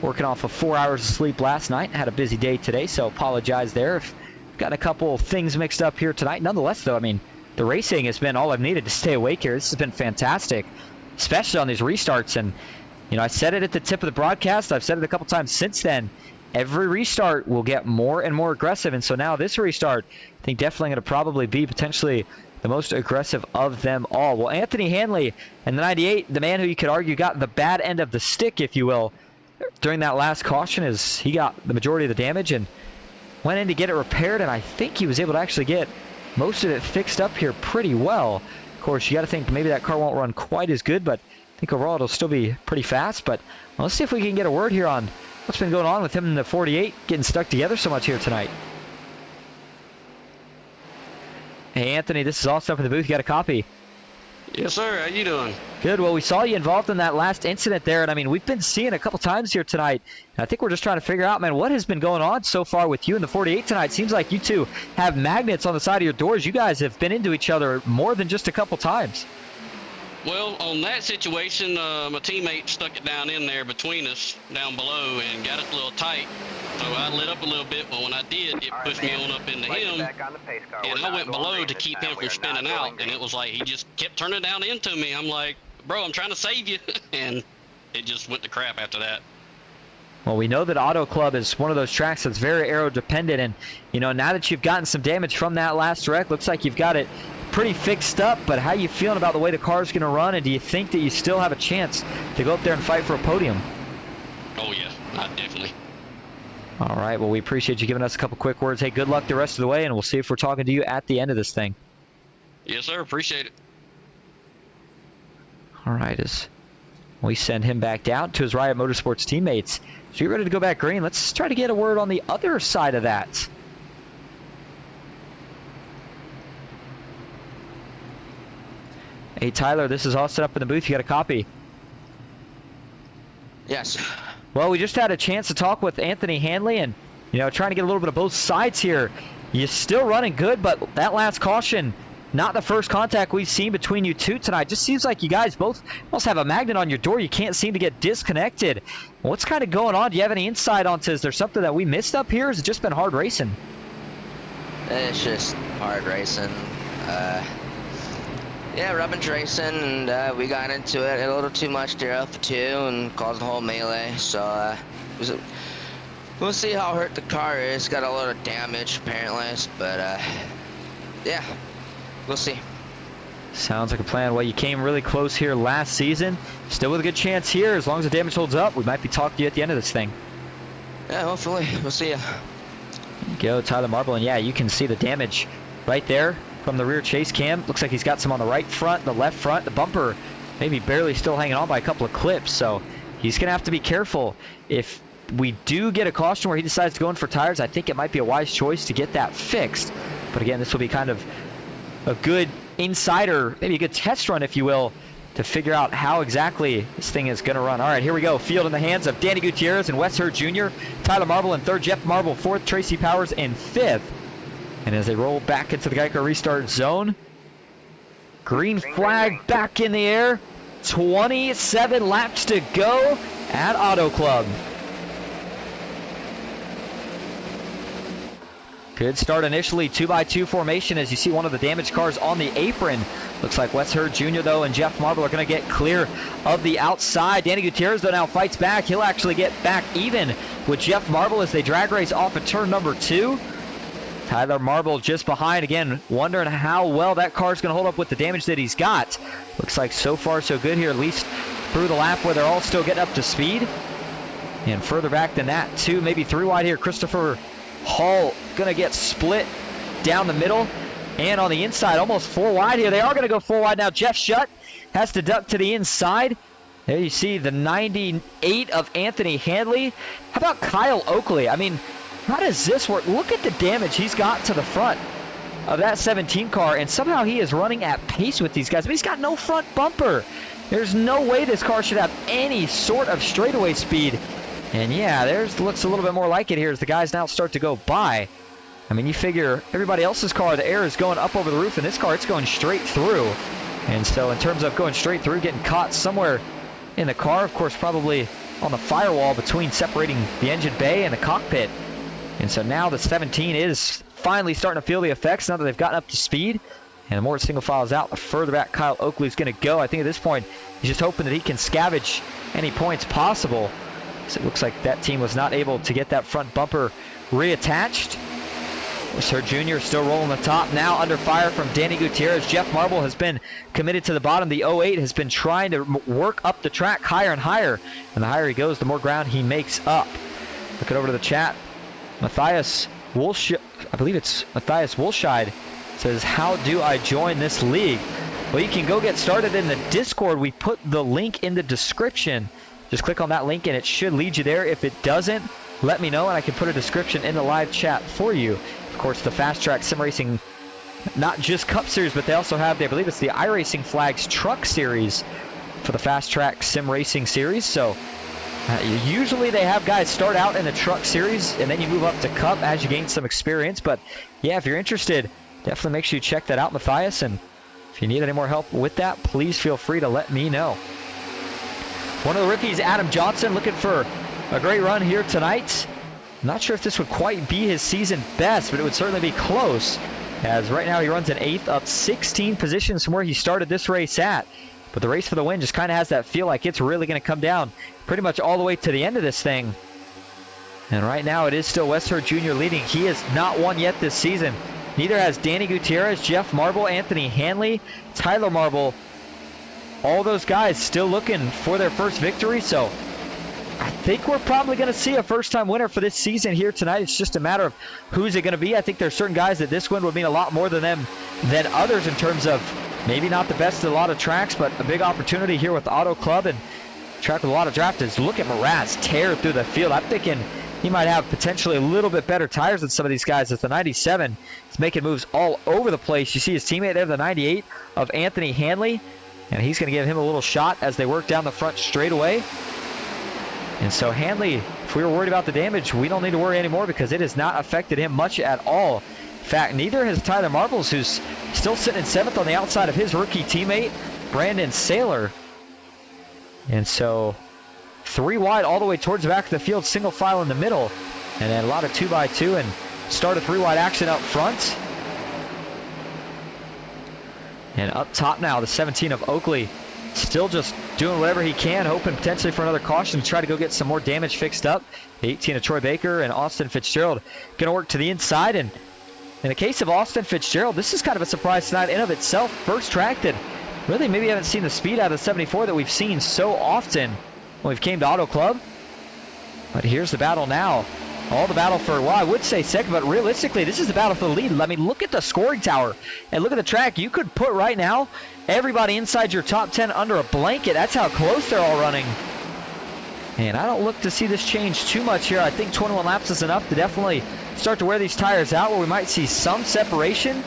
Working off of 4 hours of sleep last night. Had a busy day today, so apologize there if got a couple things mixed up here tonight. Nonetheless, though, I mean, the racing has been all I've needed to stay awake here. This has been fantastic, especially on these restarts. And, you know, I said it at the tip of the broadcast. I've said it a couple times since then. Every restart will get more and more aggressive. And so now this restart, I think definitely going to probably be potentially the most aggressive of them all. Well, Anthony Hanley in the 98, the man who you could argue got the bad end of the stick, if you will, during that last caution, as he got the majority of the damage and went in to get it repaired, and I think he was able to actually get most of it fixed up here pretty well. Of course, you got to think maybe that car won't run quite as good, but I think overall it'll still be pretty fast. But let's see if we can get a word here on what's been going on with him in the 48, getting stuck together so much here tonight. Hey, Anthony, this is Austin up in the booth. You got a copy? Yes, sir. How you doing? Good. Well, we saw you involved in that last incident there, and I mean, we've been seeing a couple times here tonight. And I think we're just trying to figure out, man, what has been going on so far with you in the 48 tonight? Seems like you two have magnets on the side of your doors. You guys have been into each other more than just a couple times. Well, on that situation, my teammate stuck it down in there between us, down below, and got us a little tight. So I lit up a little bit, but when I did, it pushed me on up into him, and I went below to keep him from spinning out, and it was like he just kept turning down into me. I'm like, bro, I'm trying to save you, and it just went to crap after that. Well, we know that Auto Club is one of those tracks that's very aero dependent, and you know, now that you've gotten some damage from that last wreck, looks like you've got it pretty fixed up. But how you feeling about the way the car's going to run, and do you think that you still have a chance to go up there and fight for a podium? Oh yeah, definitely. All right, well, we appreciate you giving us a couple quick words. Hey, good luck the rest of the way, and we'll see if we're talking to you at the end of this thing. Yes, sir. Appreciate it. All right, as we send him back down to his Riot Motorsports teammates. So you're ready to go back green. Let's try to get a word on the other side of that. Hey, Tyler, this is Austin up in the booth. You got a copy? Yes. Well, we just had a chance to talk with Anthony Hanley and, you know, trying to get a little bit of both sides here. You're still running good, but that last caution, not the first contact we've seen between you two tonight. Just seems like you guys both almost have a magnet on your door. You can't seem to get disconnected. What's kind of going on? Do you have any insight onto, is there something that we missed up here? Has it just been hard racing? It's just hard racing. Yeah, Robin's racing, and we got into it a little too much there Alpha 2 and caused a whole melee. So we'll see how hurt the car is. Got a lot of damage apparently, but yeah, we'll see. Sounds like a plan. Well, you came really close here last season. Still with a good chance here. As long as the damage holds up, we might be talking to you at the end of this thing. Yeah, hopefully. We'll see ya. Go, Tyler Marble. And yeah, you can see the damage right there from the rear chase cam. Looks like he's got some on the right front, the left front, the bumper maybe barely still hanging on by a couple of clips. So he's going to have to be careful. If we do get a caution where he decides to go in for tires, I think it might be a wise choice to get that fixed. But again, this will be kind of a good insider, maybe a good test run, if you will, to figure out how exactly this thing is going to run. All right, here we go. Field in the hands of Danny Gutierrez and Wes Hurd Jr. Tyler Marble in third, Jeff Marble fourth, Tracy Powers in fifth. And as they roll back into the Geico restart zone, green flag back in the air. 27 laps to go at Auto Club. Good start initially, 2x2 formation as you see one of the damaged cars on the apron. Looks like Wes Hurd Jr. though and Jeff Marble are going to get clear of the outside. Danny Gutierrez though now fights back. He'll actually get back even with Jeff Marble as they drag race off of turn number 2. Tyler Marble just behind again, wondering how well that car's going to hold up with the damage that he's got. Looks like so far so good here, at least through the lap where they're all still getting up to speed. And further back than that, 2, maybe 3 wide here. Christopher Hall going to get split down the middle. And on the inside, almost 4 wide here. They are going to go 4 wide now. Jeff Shutt has to duck to the inside. There you see the 98 of Anthony Hanley. How about Kyle Oakley? I mean, how does this work? Look at the damage he's got to the front of that 17 car, and somehow he is running at pace with these guys. But he's got no front bumper. There's no way this car should have any sort of straightaway speed. And yeah, there's looks a little bit more like it here as the guys now start to go by. I mean, you figure everybody else's car, the air is going up over the roof, and this car, it's going straight through. And so in terms of going straight through, getting caught somewhere in the car, of course, probably on the firewall between separating the engine bay and the cockpit. And so now the 17 is finally starting to feel the effects now that they've gotten up to speed. And the more single file is out, the further back Kyle Oakley is going to go. I think at this point, he's just hoping that he can scavenge any points possible. So it looks like that team was not able to get that front bumper reattached. Sir Jr. still rolling the top. Now under fire from Danny Gutierrez. Jeff Marble has been committed to the bottom. The 08 has been trying to work up the track higher and higher. And the higher he goes, the more ground he makes up. Looking over to the chat. Matthias Wolsch, I believe it's Matthias Wolscheid, says, how do I join this league? Well, you can go get started in the Discord. We put the link in the description. Just click on that link and it should lead you there. If it doesn't, let me know and I can put a description in the live chat for you. Of course, the FastTrack Sim Racing, not just Cup Series, but they also have, I believe it's the iRacing Flags Truck Series for the FastTrack Sim Racing Series. So usually they have guys start out in the Truck Series and then you move up to Cup as you gain some experience. But yeah, if you're interested, definitely make sure you check that out, Matthias. And if you need any more help with that, please feel free to let me know. One of the rookies, Adam Johnson, looking for a great run here tonight. Not sure if this would quite be his season best, but it would certainly be close. As right now he runs in 8th, up 16 positions from where he started this race at. But the race for the win just kind of has that feel like it's really going to come down pretty much all the way to the end of this thing. And right now it is still Westherd Jr. leading. He has not won yet this season. Neither has Danny Gutierrez, Jeff Marble, Anthony Hanley, Tyler Marble. All those guys still looking for their first victory. So I think we're probably going to see a first-time winner for this season here tonight. It's just a matter of who's it going to be. I think there's certain guys that this win would mean a lot more to them than others in terms of maybe not the best at a lot of tracks, but a big opportunity here with Auto Club and track with a lot of drafters. Look at Mraz tear through the field. I'm thinking he might have potentially a little bit better tires than some of these guys. It's the 97. He's making moves all over the place. You see his teammate there, the 98 of Anthony Hanley, and he's going to give him a little shot as they work down the front straightaway. And so Hanley, if we were worried about the damage, we don't need to worry anymore because it has not affected him much at all. In fact, neither has Tyler Marbles, who's still sitting in 7th on the outside of his rookie teammate, Brandon Saylor. And so 3 wide all the way towards the back of the field, single file in the middle. And then a lot of 2x2 and start a 3 wide action up front. And up top now, the 17 of Oakley. Still just doing whatever he can, hoping potentially for another caution to try to go get some more damage fixed up. 18 of Troy Baker and Austin Fitzgerald going to work to the inside. And in the case of Austin Fitzgerald, this is kind of a surprise tonight in of itself. First track that really maybe haven't seen the speed out of the 74 that we've seen so often when we've came to Auto Club. But here's the battle now. All the battle for, well, I would say second, but realistically, this is the battle for the lead. I mean, look at the scoring tower and look at the track. You could put right now everybody inside your top 10 under a blanket. That's how close they're all running. And I don't look to see this change too much here. I think 21 laps is enough to definitely start to wear these tires out where we might see some separation.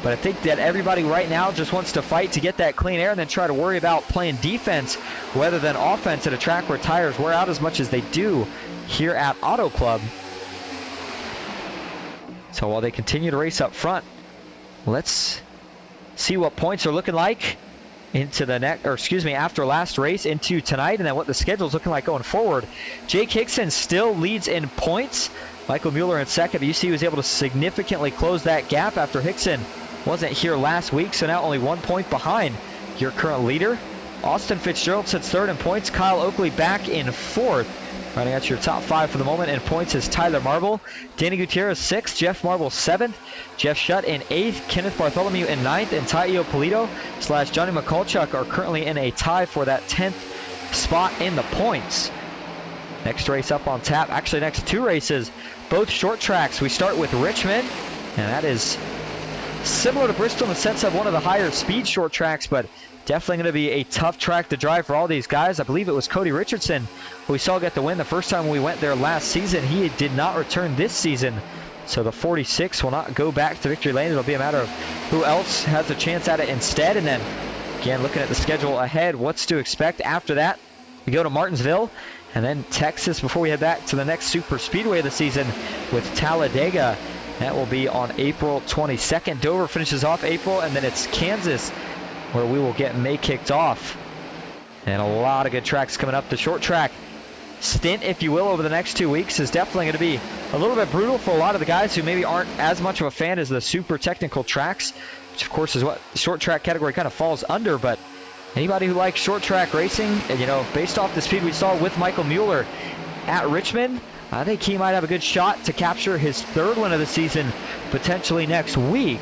But I think that everybody right now just wants to fight to get that clean air and then try to worry about playing defense rather than offense at a track where tires wear out as much as they do here at Auto Club. So while they continue to race up front, let's see what points are looking like into the after last race into tonight, and then what the schedule's looking like going forward. Jake Hickson still leads in points. Michael Mueller in second. You see he was able to significantly close that gap after Hickson wasn't here last week, so now only 1 point behind your current leader. Austin Fitzgerald sits third in points. Kyle Oakley back in 4th. Running out your top 5 for the moment in points is Tyler Marble. Danny Gutierrez 6th. Jeff Marble 7th. Jeff Shutt in 8th. Kenneth Bartholomew in 9th. And Taio Polito / Johnny McCulchuk are currently in a tie for that 10th spot in the points. Next race up on tap. Actually, next 2 races, both short tracks. We start with Richmond, and that is similar to Bristol in the sense of one of the higher speed short tracks, but definitely going to be a tough track to drive for all these guys. I believe it was Cody Richardson who we saw get the win the first time we went there last season. He did not return this season, so the 46 will not go back to victory lane. It'll be a matter of who else has a chance at it instead. And then, again, looking at the schedule ahead, what's to expect after that. We go to Martinsville and then Texas before we head back to the next super speedway of the season with Talladega. That will be on April 22nd. Dover finishes off April, and then it's Kansas where we will get May kicked off. And a lot of good tracks coming up. The short track stint, if you will, over the next 2 weeks is definitely going to be a little bit brutal for a lot of the guys who maybe aren't as much of a fan as the super technical tracks, which of course is what the short track category kind of falls under. But anybody who likes short track racing, and you know, based off the speed we saw with Michael Mueller at Richmond, I think he might have a good shot to capture his 3rd win of the season potentially next week.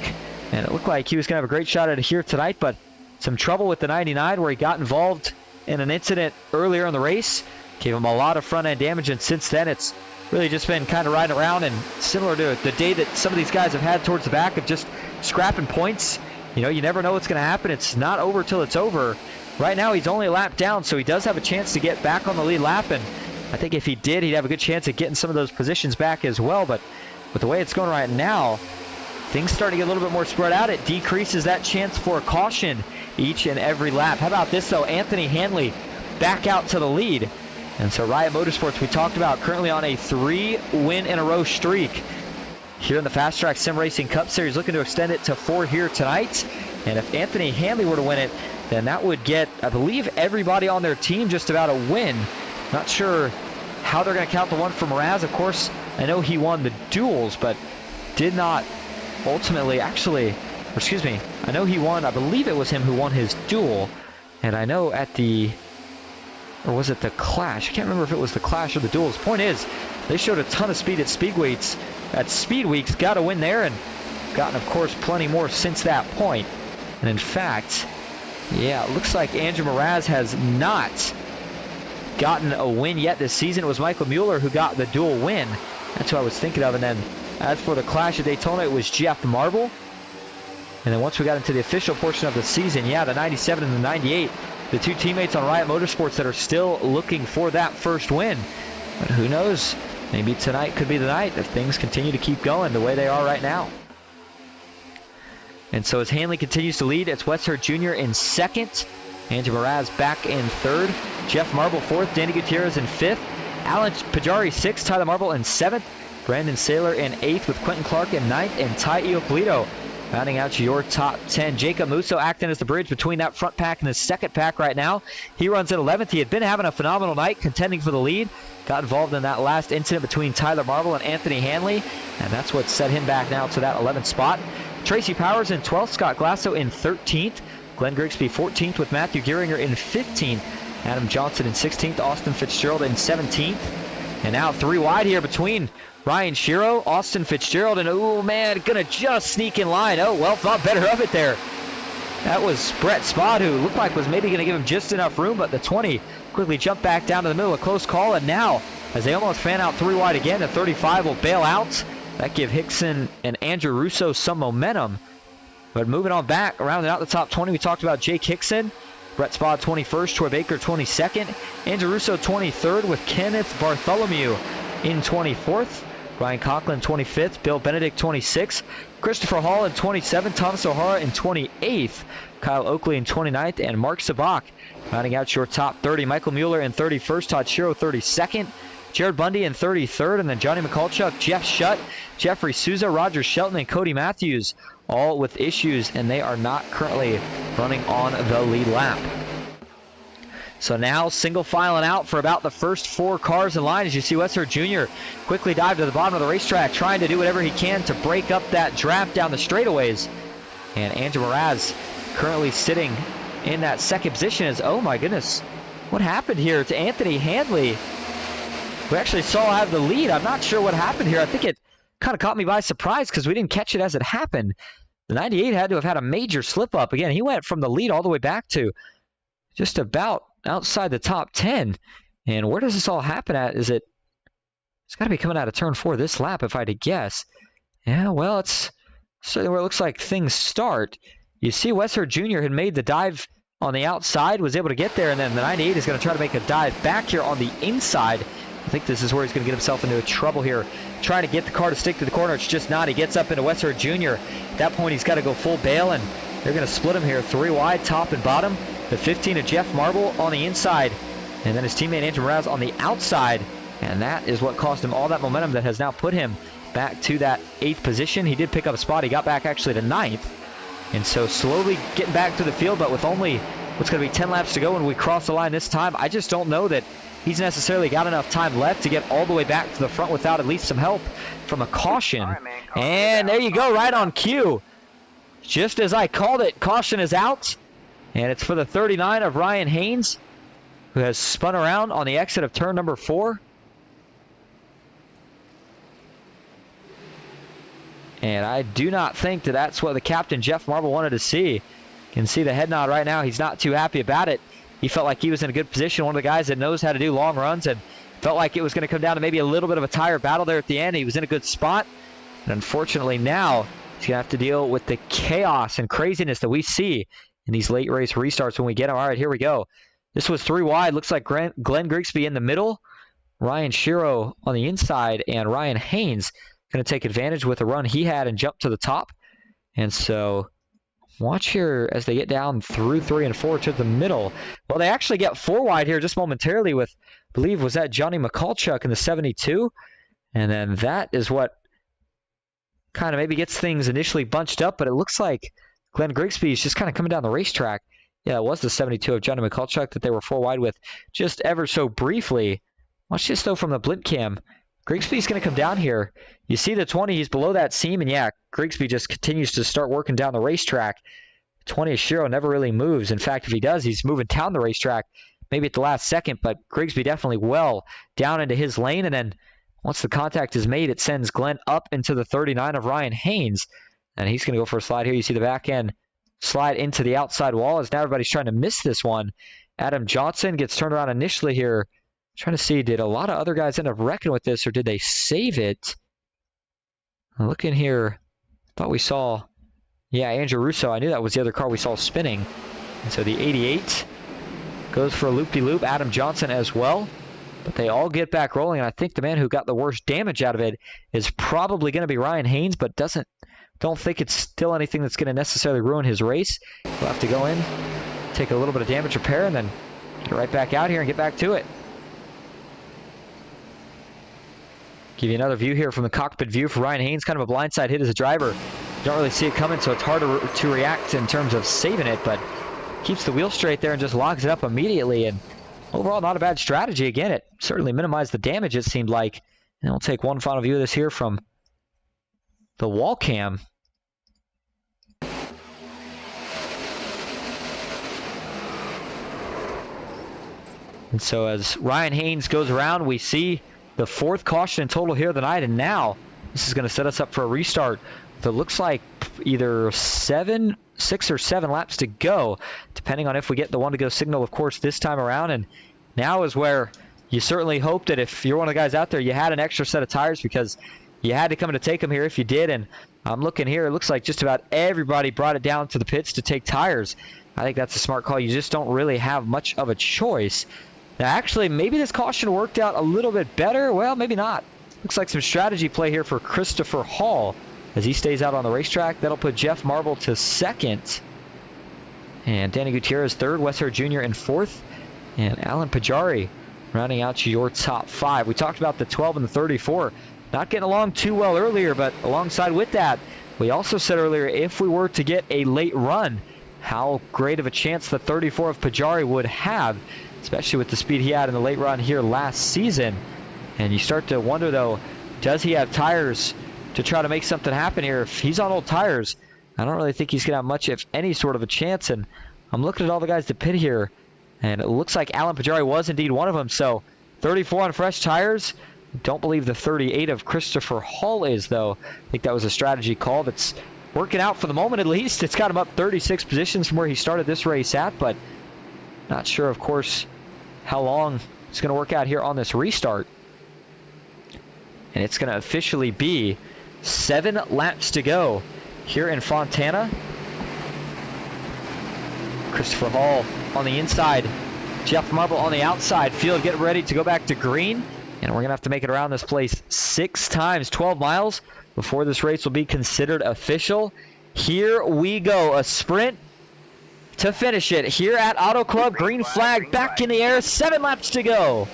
And it looked like he was going to have a great shot at it here tonight, but some trouble with the 99 where he got involved in an incident earlier in the race. Gave him a lot of front end damage, and since then it's really just been kind of riding around, and similar to the day that some of these guys have had towards the back of just scrapping points. You know, you never know what's going to happen. It's not over till it's over. Right now he's only a lap down, so he does have a chance to get back on the lead lap, and I think if he did, he'd have a good chance at getting some of those positions back as well. But with the way it's going right now, things start to get a little bit more spread out. It decreases that chance for a caution each and every lap. How about this though? Anthony Hanley back out to the lead. And so Riot Motorsports, we talked about, currently on a 3-win-in-a-row streak here in the FastTrack Sim Racing Cup Series, looking to extend it to 4 here tonight. And if Anthony Hanley were to win it, then that would get, I believe, everybody on their team just about a win. Not sure how they're going to count the one for Mraz. Of course, I know he won the duels, but did not ultimately actually, excuse me, I know he won, I believe it was him who won his duel. And I know at the, or was it the Clash? I can't remember if it was the Clash or the duels. Point is, they showed a ton of speed at Speed Weeks, got a win there, and gotten, of course, plenty more since that point. And in fact, yeah, it looks like Andrew Mraz has not gotten a win yet this season. It was Michael Mueller who got the dual win. That's what I was thinking of. And then as for the Clash of Daytona, it was Jeff Marble. And then once we got into the official portion of the season, yeah, the 97 and the 98, the 2 teammates on Riot Motorsports that are still looking for that first win. But who knows? Maybe tonight could be the night if things continue to keep going the way they are right now. And so as Hanley continues to lead, it's Westhurst Jr. in 2nd. Andrew Mraz back in 3rd. Jeff Marble 4th. Danny Gutierrez in 5th. Alan Pajari 6th. Tyler Marble in 7th. Brandon Saylor in 8th with Quentin Clark in 9th. And Ty Iopolito rounding out your top 10. Jacob Musso acting as the bridge between that front pack and the second pack right now. He runs in 11th. He had been having a phenomenal night contending for the lead. Got involved in that last incident between Tyler Marble and Anthony Hanley, and that's what set him back now to that 11th spot. Tracy Powers in 12th. Scott Glasso in 13th. Glenn Grigsby 14th with Matthew Gearinger in 15th. Adam Johnson in 16th. Austin Fitzgerald in 17th. And now 3 wide here between Ryan Shiro, Austin Fitzgerald, and oh man, gonna just sneak in line. Oh well, thought better of it there. That was Brett Spott, who looked like was maybe gonna give him just enough room, but the 20 quickly jumped back down to the middle. A close call, and now as they almost fan out 3 wide again, the 35 will bail out. That give Hickson and Andrew Russo some momentum. But moving on back, rounding out the top 20, we talked about Jake Hickson. Brett Spott 21st, Troy Baker 22nd, Andrew Russo 23rd with Kenneth Bartholomew in 24th, Ryan Conklin 25th, Bill Benedict 26th, Christopher Hall in 27th, Thomas O'Hara in 28th, Kyle Oakley in 29th, and Mark Sabak rounding out your top 30. Michael Mueller in 31st, Todd Shiro 32nd, Jared Bundy in 33rd, and then Johnny McCulchuk, Jeff Shutt, Jeffrey Souza, Roger Shelton, and Cody Matthews, all with issues, and they are not currently running on the lead lap. So now single filing out for about the first 4 cars in line as you see Westhurst Jr. quickly dive to the bottom of the racetrack, trying to do whatever he can to break up that draft down the straightaways. And Andrew Mraz currently sitting in that second position as, oh my goodness, what happened here to Anthony Hanley? We actually saw have the lead. I'm not sure what happened here. I think it kind of caught me by surprise because we didn't catch it as it happened. The 98 had to have had a major slip up. Again, he went from the lead all the way back to just about outside the top 10. And where does this all happen at? It's got to be coming out of turn 4 this lap, if I had to guess. Yeah, well, it's certainly where it looks like things start. You see Westhurst Jr. had made the dive on the outside, was able to get there, and then the 98 is going to try to make a dive back here on the inside. I think this is where he's going to get himself into trouble here, trying to get the car to stick to the corner. It's just not. He gets up into Westhurst Jr. At that point, he's got to go full bail, and they're going to split him here 3 wide, top and bottom. The 15 of Jeff Marble on the inside, and then his teammate Andrew Mraz on the outside. And that is what cost him all that momentum that has now put him back to that 8th position. He did pick up a spot. He got back actually to 9th. And so slowly getting back to the field, but with only what's going to be 10 laps to go when we cross the line this time, I just don't know that he's necessarily got enough time left to get all the way back to the front without at least some help from a caution. Right, and there you go, right on cue. Just as I called it, caution is out. And it's for the 39 of Ryan Haynes, who has spun around on the exit of turn number 4. And I do not think that that's what the captain, Jeff Marble, wanted to see. You can see the head nod right now. He's not too happy about it. He felt like he was in a good position, one of the guys that knows how to do long runs, and felt like it was going to come down to maybe a little bit of a tire battle there at the end. He was in a good spot. And unfortunately now, he's going to have to deal with the chaos and craziness that we see in these late race restarts when we get them. All right, here we go. This was 3 wide. Looks like Glenn Grigsby in the middle, Ryan Shiro on the inside, and Ryan Haynes going to take advantage with the run he had and jump to the top. And so watch here as they get down through 3 and 4 to the middle. Well, they actually get 4 wide here just momentarily with, I believe, was that Johnny McCulchuk in the 72? And then that is what kind of maybe gets things initially bunched up, but it looks like Glenn Grigsby is just kind of coming down the racetrack. Yeah, it was the 72 of Johnny McCulchuk that they were 4 wide with just ever so briefly. Watch this, though, from the blimp cam. Grigsby's going to come down here. You see the 20, he's below that seam, and yeah, Grigsby just continues to start working down the racetrack. 20 of Shiro never really moves. In fact, if he does, he's moving down the racetrack, maybe at the last second, but Grigsby definitely well down into his lane, and then once the contact is made, it sends Glenn up into the 39 of Ryan Haynes, and he's going to go for a slide here. You see the back end slide into the outside wall as now everybody's trying to miss this one. Adam Johnson gets turned around initially here. Trying to see, did a lot of other guys end up wrecking with this, or did they save it? I'm looking here, thought we saw, yeah, Andrew Russo. I knew that was the other car we saw spinning. And so the 88 goes for a loop-de-loop. Adam Johnson as well. But they all get back rolling, and I think the man who got the worst damage out of it is probably going to be Ryan Haynes, but don't think it's still anything that's going to necessarily ruin his race. He'll have to go in, take a little bit of damage repair, and then get right back out here and get back to it. Give you another view here from the cockpit view for Ryan Haynes. Kind of a blindside hit as a driver. You don't really see it coming, so it's hard to react in terms of saving it, but keeps the wheel straight there and just logs it up immediately. And overall, not a bad strategy. Again, it certainly minimized the damage, it seemed like. And we'll take one final view of this here from the wall cam. And so as Ryan Haynes goes around, we see the 4th caution in total here of the night, and now this is going to set us up for a restart. It looks like either 6 or 7 laps to go, depending on if we get the one to go signal, of course, this time around. And now is where you certainly hope that if you're one of the guys out there, you had an extra set of tires, because you had to come to take them here if you did. And I'm looking here, it looks like just about everybody brought it down to the pits to take tires. I think that's a smart call. You just don't really have much of a choice. Now, actually, maybe this caution worked out a little bit better. Well, maybe not. Looks like some strategy play here for Christopher Hall as he stays out on the racetrack. That'll put Jeff Marble to 2nd. And Danny Gutierrez 3rd, Wesser Jr. in 4th. And Alan Pajari rounding out your top 5. We talked about the 12 and the 34. Not getting along too well earlier, but alongside with that, we also said earlier, if we were to get a late run, how great of a chance the 34 of Pajari would have, especially with the speed he had in the late run here last season. And you start to wonder, though, does he have tires to try to make something happen here? If he's on old tires, I don't really think he's going to have much, if any, sort of a chance. And I'm looking at all the guys to pit here, and it looks like Alan Pajari was indeed one of them. So 34 on fresh tires. Don't believe the 38 of Christopher Hall is, though. I think that was a strategy call that's working out for the moment, at least. It's got him up 36 positions from where he started this race at, but not sure, of course, how long it's going to work out here on this restart. And it's going to officially be 7 laps to go here in Fontana. Christopher Hall on the inside. Jeff Marble on the outside. Field getting ready to go back to green. And we're going to have to make it around this place 6 times, 12 miles, before this race will be considered official. Here we go. A sprint to finish it here at Auto Club. Green flag back in the air. 7 laps to go.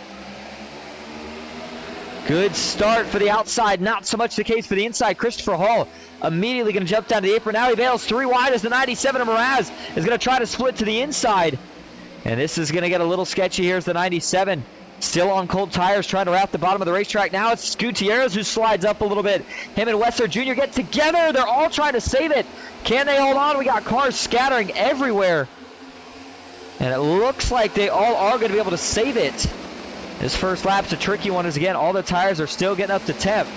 Good start for the outside, not so much the case for the inside. Christopher Hall immediately going to jump down to the apron. Now he bails 3 wide as the 97 of Mraz is going to try to split to the inside. And this is going to get a little sketchy here as the 97 still on cold tires trying to wrap the bottom of the racetrack. Now it's Gutierrez who slides up a little bit. Him and Wessler Jr. get together. They're all trying to save it. Can they hold on? We got cars scattering everywhere. And it looks like they all are going to be able to save it. This first lap's a tricky one as, again, all the tires are still getting up to temp.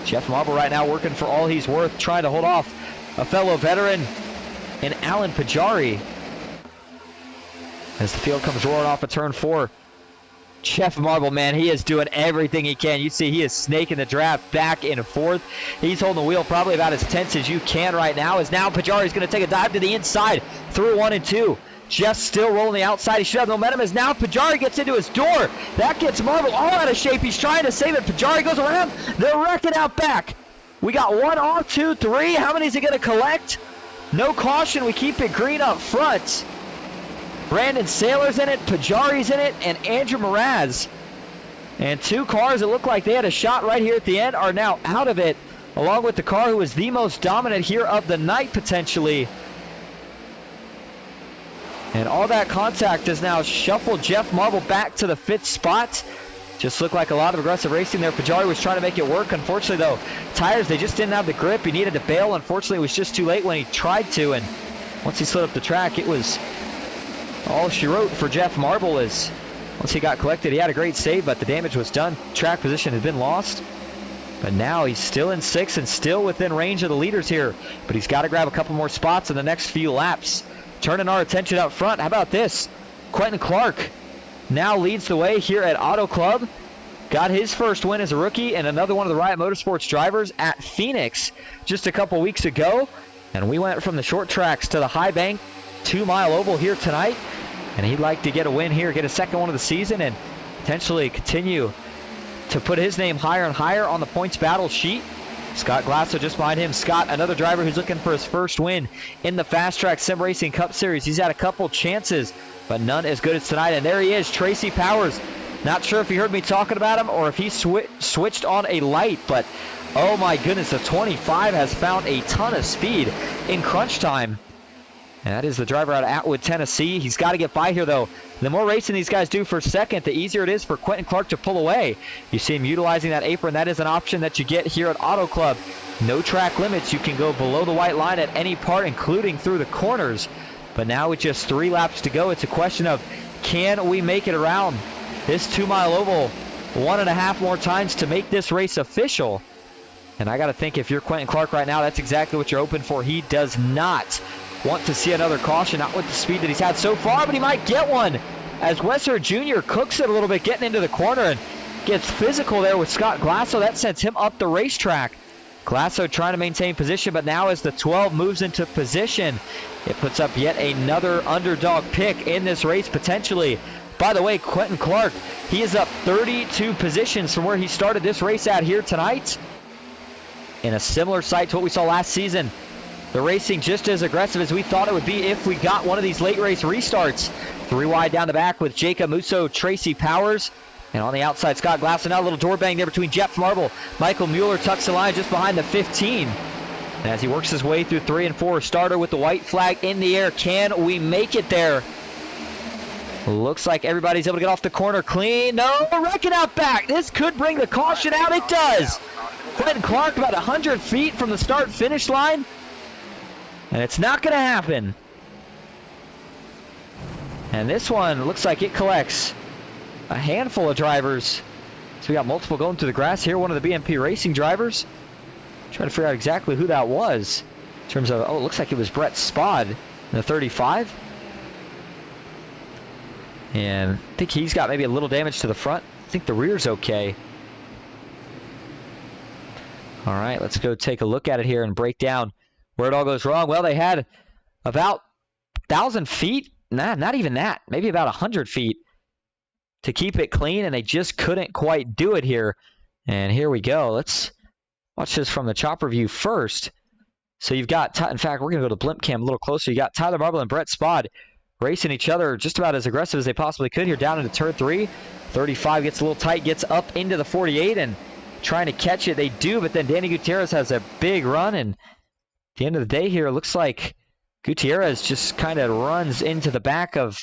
Jeff Marble right now working for all he's worth, trying to hold off a fellow veteran in Alan Pajari. As the field comes roaring off of turn 4. Jeff Marble, man, he is doing everything he can. You see he is snaking the draft back and forth. He's holding the wheel probably about as tense as you can right now. As now Pajari's going to take a dive to the inside through 1 and 2. Jeff still rolling the outside. He should have momentum as now Pajari gets into his door. That gets Marble all out of shape. He's trying to save it. Pajari goes around. They're wrecking out back. We got 1 off, 2, 3. How many is he going to collect? No caution. We keep it green up front. Brandon Saylor's in it. Pajari's in it. And Andrew Mraz. And 2 cars that look like they had a shot right here at the end are now out of it, along with the car who was the most dominant here of the night potentially. And all that contact has now shuffled Jeff Marble back to the 5th spot. Just looked like a lot of aggressive racing there. Pajari was trying to make it work. Unfortunately, though, tires, they just didn't have the grip. He needed to bail. Unfortunately, it was just too late when he tried to. And once he slid up the track, it was all she wrote for Jeff Marble. Is once he got collected, he had a great save, but the damage was done. Track position had been lost. But now he's still in 6th and still within range of the leaders here. But he's got to grab a couple more spots in the next few laps. Turning our attention out front, how about this? Quentin Clark now leads the way here at Auto Club. Got his first win as a rookie and another one of the Riot Motorsports drivers at Phoenix just a couple weeks ago. And we went from the short tracks to the high bank 2-mile oval here tonight. And he'd like to get a win here, get a second one of the season, and potentially continue to put his name higher and higher on the points battle sheet. Scott Glasso just behind him. Scott, another driver who's looking for his first win in the FastTrack Sim Racing Cup Series. He's had a couple chances, but none as good as tonight. And there he is, Tracy Powers. Not sure if you heard me talking about him or if he switched on a light, but oh my goodness, the 25 has found a ton of speed in crunch time. And that is the driver out of Atwood, Tennessee. He's got to get by here, though. The more racing these guys do for second, the easier it is for Quentin Clark to pull away. You see him utilizing that apron. That is an option that you get here at Auto Club. No track limits. You can go below the white line at any part, including through the corners. But now with just 3 laps to go, it's a question of, can we make it around this 2-mile oval 1.5 more times to make this race official? And I got to think if you're Quentin Clark right now, that's exactly what you're hoping for. He does not want to see another caution, not with the speed that he's had so far, but he might get one as Wessler Jr. cooks it a little bit, getting into the corner and gets physical there with Scott Glasso. That sends him up the racetrack. Glasso trying to maintain position, but now as the 12 moves into position, it puts up yet another underdog pick in this race potentially. By the way, Quentin Clark, he is up 32 positions from where he started this race at here tonight. In a similar sight to what we saw last season. The racing just as aggressive as we thought it would be if we got one of these late race restarts. 3 wide down the back with Jacob Musso, Tracy Powers. And on the outside, Scott Glasso. Now a little door bang there between Jeff Marble. Michael Mueller tucks the line just behind the 15. And as he works his way through 3 and 4, starter with the white flag in the air. Can we make it there? Looks like everybody's able to get off the corner clean. No, wrecking out back. This could bring the caution out. It does. Quentin Clark about 100 feet from the start-finish line. And it's not going to happen. And this one looks like it collects a handful of drivers. So we got multiple going through the grass here. One of the BMP Racing drivers. Trying to figure out exactly who that was. In terms of, oh, it looks like it was Brett Spod in the 35. And I think he's got maybe a little damage to the front. I think the rear's okay. All right, let's go take a look at it here and break down where it all goes wrong. Well, they had about 1,000 feet. Nah, not even that. Maybe about 100 feet to keep it clean, and they just couldn't quite do it here. And here we go. Let's watch this from the chopper view first. So you've got, in fact, we're going to go to Blimp Cam a little closer. You got Tyler Marble and Brett Spod racing each other just about as aggressive as they possibly could here down into turn 3. 35 gets a little tight, gets up into the 48, and trying to catch it. They do, but then Danny Gutierrez has a big run, and at the end of the day here, it looks like Gutierrez just kind of runs into the back of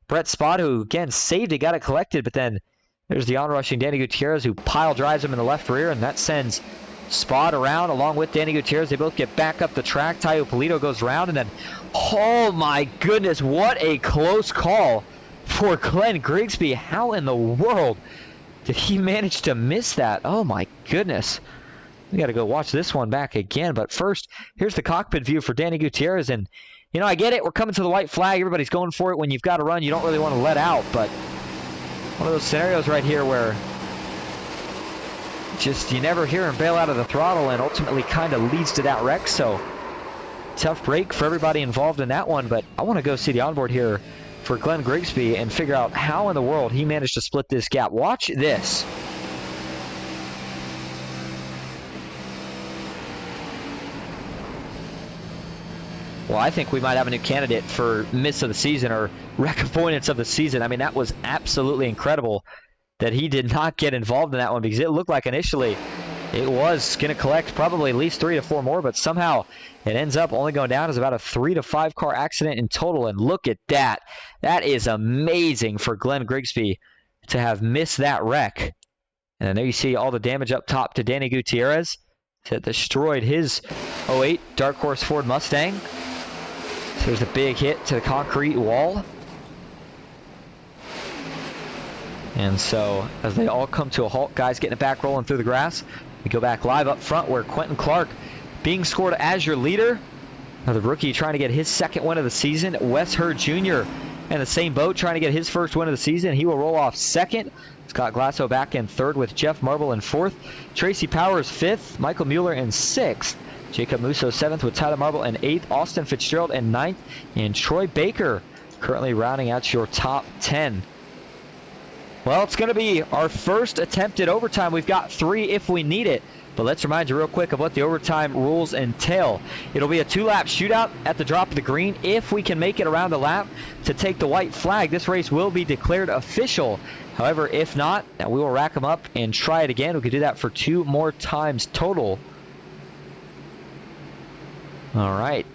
Brett Spot, who again saved it, got it collected, but then there's the onrushing Danny Gutierrez who pile drives him in the left rear, and that sends Spot around along with Danny Gutierrez. They both get back up the track. Tayo Polito goes around, and then, oh my goodness, what a close call for Glenn Grigsby. How in the world did he manage to miss that? Oh my goodness. We got to go watch this one back again. But first, here's the cockpit view for Danny Gutierrez. And, you know, I get it. We're coming to the white flag. Everybody's going for it. When you've got to run, you don't really want to let out. But one of those scenarios right here where just you never hear him bail out of the throttle and ultimately kind of leads to that wreck. So tough break for everybody involved in that one. But I want to go see the onboard here for Glenn Grigsby and figure out how in the world he managed to split this gap. Watch this. Well, I think we might have a new candidate for miss of the season or wreck avoidance of the season. I mean, that was absolutely incredible that he did not get involved in that one, because it looked like initially it was going to collect probably at least 3 to 4 more, but somehow it ends up only going down as about a 3 to 5 car accident in total. And look at that. That is amazing for Glenn Grigsby to have missed that wreck. And then there you see all the damage up top to Danny Gutierrez that destroyed his 08 Dark Horse Ford Mustang. So there's a big hit to the concrete wall. And so as they all come to a halt, guys getting it back rolling through the grass. We go back live up front where Quentin Clark being scored as your leader. Another rookie trying to get his second win of the season. Wes Hurd Jr. in the same boat trying to get his first win of the season. He will roll off second. Scott Glasso back in third with Jeff Marble in fourth. Tracy Powers fifth. Michael Mueller in sixth. Jacob Musso seventh with Tyler Marble in eighth. Austin Fitzgerald in ninth. And Troy Baker currently rounding out your top 10. Well, it's going to be our first attempt at overtime. We've got 3 if we need it. But let's remind you real quick of what the overtime rules entail. It'll be a 2-lap shootout at the drop of the green. If we can make it around the lap to take the white flag, this race will be declared official. However, if not, then we will rack them up and try it again. We could do that for 2 more times total. All right.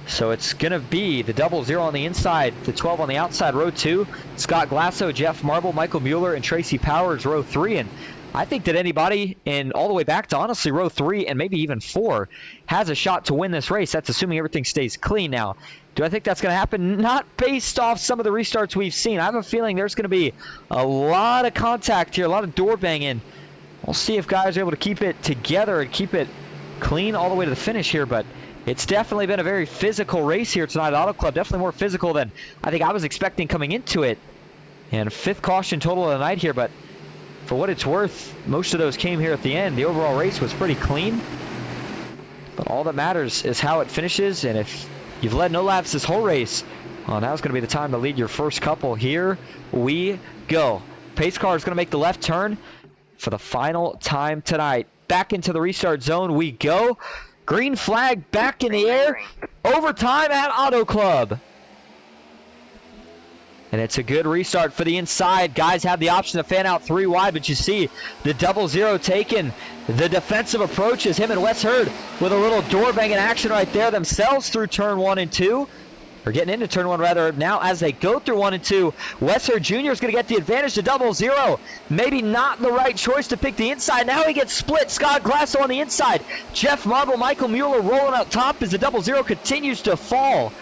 So it's going to be the 00 on the inside, the 12 on the outside, row 2. Scott Glasso, Jeff Marble, Michael Mueller, and Tracy Powers, row 3. And I think that anybody in all the way back to honestly row 3 and maybe even 4 has a shot to win this race. That's assuming everything stays clean. Now, do I think that's going to happen? Not based off some of the restarts we've seen. I have a feeling there's going to be a lot of contact here, a lot of door banging. We'll see if guys are able to keep it together and keep it clean all the way to the finish here. But it's definitely been a very physical race here tonight at Auto Club. Definitely more physical than I think I was expecting coming into it. And 5th caution total of the night here. But for what it's worth, most of those came here at the end. The overall race was pretty clean. But all that matters is how it finishes. And if you've led no laps this whole race, well, now's going to be the time to lead your first couple. Here we go. Pace car is going to make the left turn for the final time tonight. Back into the restart zone we go. Green flag back in the air. Overtime at Auto Club. And it's a good restart for the inside. Guys have the option to fan out 3 wide, but you see the 00 taking the defensive approach is him and Wes Hurd with a little door banging action right there themselves through turn 1 and 2. Or getting into turn 1 rather. Now as they go through 1 and 2, Wes Hurd Jr. is going to get the advantage to 00. Maybe not the right choice to pick the inside. Now he gets split. Scott Glasso on the inside. Jeff Marble, Michael Mueller rolling up top as the 00 continues to fall.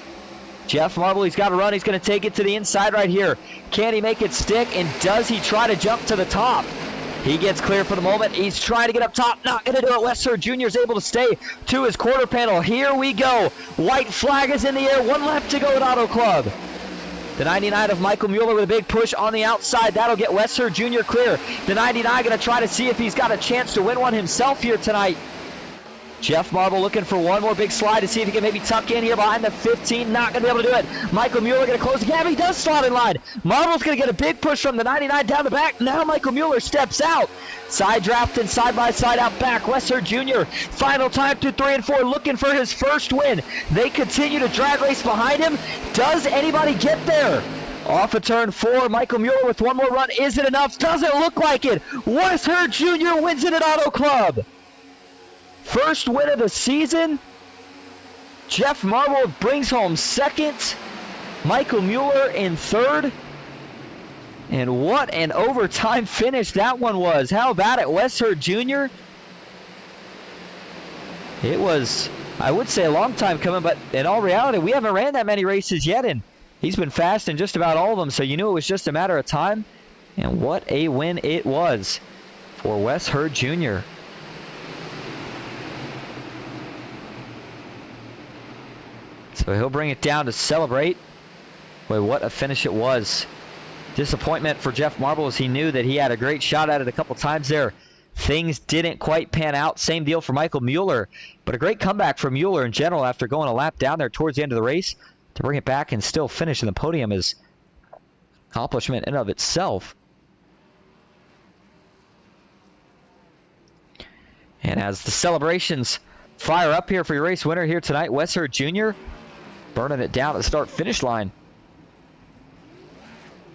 Jeff Marble, he's got to run. He's going to take it to the inside right here. Can he make it stick? And does he try to jump to the top? He gets clear for the moment. He's trying to get up top. Not going to do it. Wes Hurd Jr. is able to stay to his quarter panel. Here we go. White flag is in the air. 1 lap to go at Auto Club. The 99 of Michael Mueller with a big push on the outside. That'll get Wes Hurd Jr. clear. The 99 going to try to see if he's got a chance to win one himself here tonight. Jeff Marble looking for one more big slide to see if he can maybe tuck in here behind the 15. Not going to be able to do it. Michael Mueller going to close the gap. He does slot in line. Marble's going to get a big push from the 99 down the back. Now Michael Mueller steps out. Side draft and side by side out back. Wes Hurd Jr. final time through 3 and 4 looking for his first win. They continue to drag race behind him. Does anybody get there? Off of turn 4, Michael Mueller with one more run. Is it enough? Doesn't look like it. Wes Hurd Jr. wins it at Auto Club. First win of the season. Jeff Marble brings home second. Michael Mueller in third. And what an overtime finish that one was. How about it, Wes Hurd Jr.? It was, I would say, a long time coming, but in all reality, we haven't ran that many races yet, and he's been fast in just about all of them, so you knew it was just a matter of time. And what a win it was for Wes Hurd Jr. So he'll bring it down to celebrate. Boy, what a finish it was. Disappointment for Jeff Marble as he knew that he had a great shot at it a couple times there. Things didn't quite pan out. Same deal for Michael Mueller. But a great comeback for Mueller in general after going a lap down there towards the end of the race. To bring it back and still finish in the podium is accomplishment in and of itself. And as the celebrations fire up here for your race winner here tonight, Wes Hurd Jr. burning it down at the start-finish line.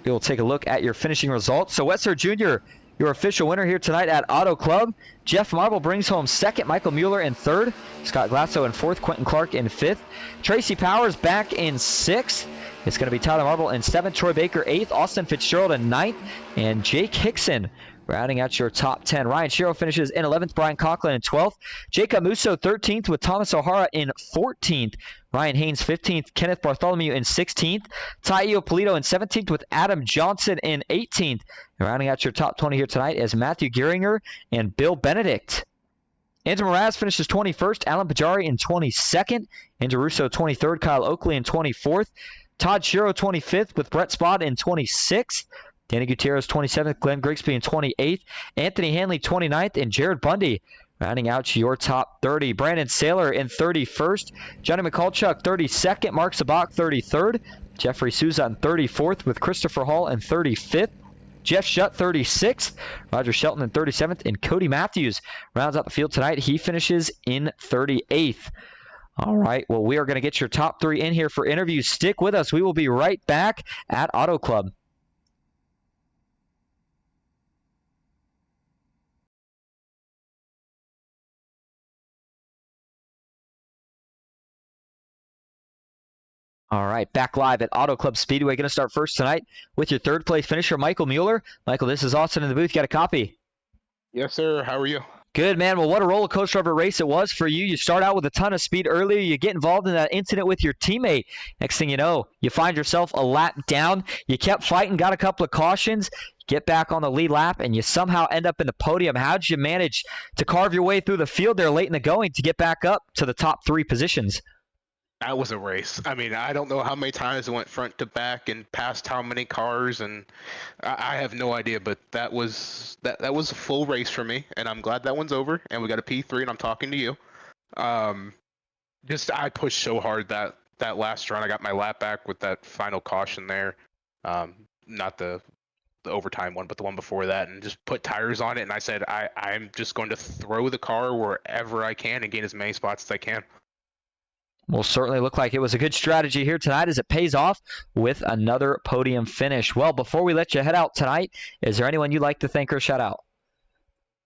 We'll take a look at your finishing results. So Wes Hurd Jr., your official winner here tonight at Auto Club. Jeff Marble brings home second. Michael Mueller in third. Scott Glasso in fourth. Quentin Clark in fifth. Tracy Powers back in sixth. It's going to be Tyler Marble in seventh. Troy Baker eighth. Austin Fitzgerald in ninth. And Jake Hickson rounding out your top 10. Ryan Shiro finishes in 11th. Brian Conklin in 12th. Jacob Musso 13th with Thomas O'Hara in 14th. Ryan Haynes 15th. Kenneth Bartholomew in 16th. Taio Polito in 17th with Adam Johnson in 18th. And rounding out your top 20 here tonight is Matthew Geringer and Bill Benedict. Andrew Mraz finishes 21st. Alan Pajari in 22nd. Andrew Russo 23rd. Kyle Oakley in 24th. Todd Shiro 25th with Brett Spott in 26th. Danny Gutierrez 27th. Glenn Grigsby in 28th. Anthony Hanley 29th. And Jared Bundy rounding out your top 30. Brandon Saylor in 31st. Johnny McCulchuk 32nd. Mark Sabak 33rd. Jeffrey Souza in 34th with Christopher Hall in 35th. Jeff Shutt 36th. Roger Shelton in 37th. And Cody Matthews rounds out the field tonight. He finishes in 38th. All right, well, we are going to get your top 3 in here for interviews. Stick with us. We will be right back at Auto Club. All right, back live at Auto Club Speedway. Going to start first tonight with your third place finisher, Michael Mueller. Michael, this is Austin in the booth. Got a copy? Yes, sir. How are you? Good, man. Well, what a roller coaster of a race it was for you. You start out with a ton of speed earlier. You get involved in that incident with your teammate. Next thing you know, you find yourself a lap down. You kept fighting, got a couple of cautions, get back on the lead lap, and you somehow end up in the podium. How did you manage to carve your way through the field there late in the going to get back up to the top 3 positions? That was a race. I mean, I don't know how many times I went front to back and passed how many cars, and I have no idea. But that was a full race for me, and I'm glad that one's over. And we got a P3, and I'm talking to you. I pushed so hard that last run. I got my lap back with that final caution there. Not the overtime one, but the one before that, and just put tires on it. And I said, I'm just going to throw the car wherever I can and gain as many spots as I can. Will certainly look like it was a good strategy here tonight as it pays off with another podium finish. Well, before we let you head out tonight, is there anyone you'd like to thank or shout out?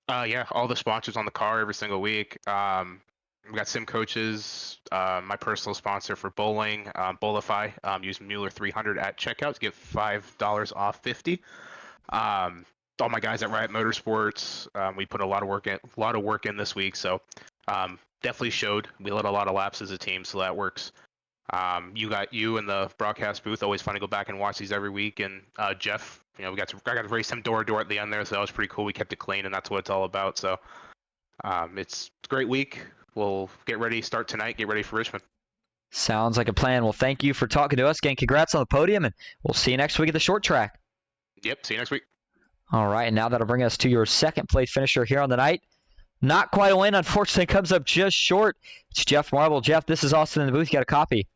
Yeah, all the sponsors on the car every single week. We got Sim Coaches, my personal sponsor for bowling, Bowlify. Use Mueller 300 at checkout to get $5 off 50. All my guys at Riot Motorsports. We put a lot of work in this week, so definitely showed. We led a lot of laps as a team, so that works. You in the broadcast booth. Always fun to go back and watch these every week. And Jeff, I got to race him door to door at the end there, so that was pretty cool. We kept it clean, and that's what it's all about. So it's a great week. We'll get ready. Start tonight. Get ready for Richmond. Sounds like a plan. Well, thank you for talking to us. Again, congrats on the podium, and we'll see you next week at the short track. Yep. See you next week. All right, and now that'll bring us to your second place finisher here on the night. Not quite a win, unfortunately, comes up just short. It's Jeff Marble. Jeff, this is Austin in the booth. You got a copy?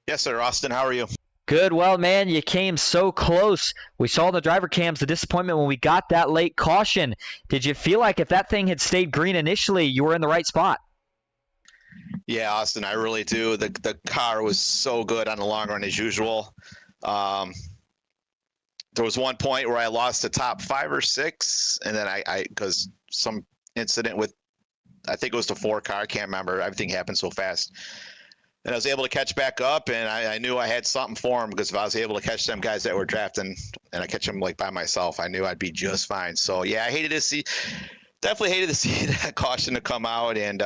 Yes, sir. Austin, how are you? Good. Well, man, you came so close. We saw in the driver cams the disappointment when we got that late caution. Did you feel like if that thing had stayed green initially, you were in the right spot? Yeah, Austin, I really do. The car was so good on the long run as usual. There was one point where I lost the top 5 or 6, and then I because some incident with, I think it was the 4 car, I can't remember. Everything happened so fast. And I was able to catch back up, and I knew I had something for him, because if I was able to catch them guys that were drafting, and I catch them like by myself, I knew I'd be just fine. So yeah, I definitely hated to see that caution to come out, and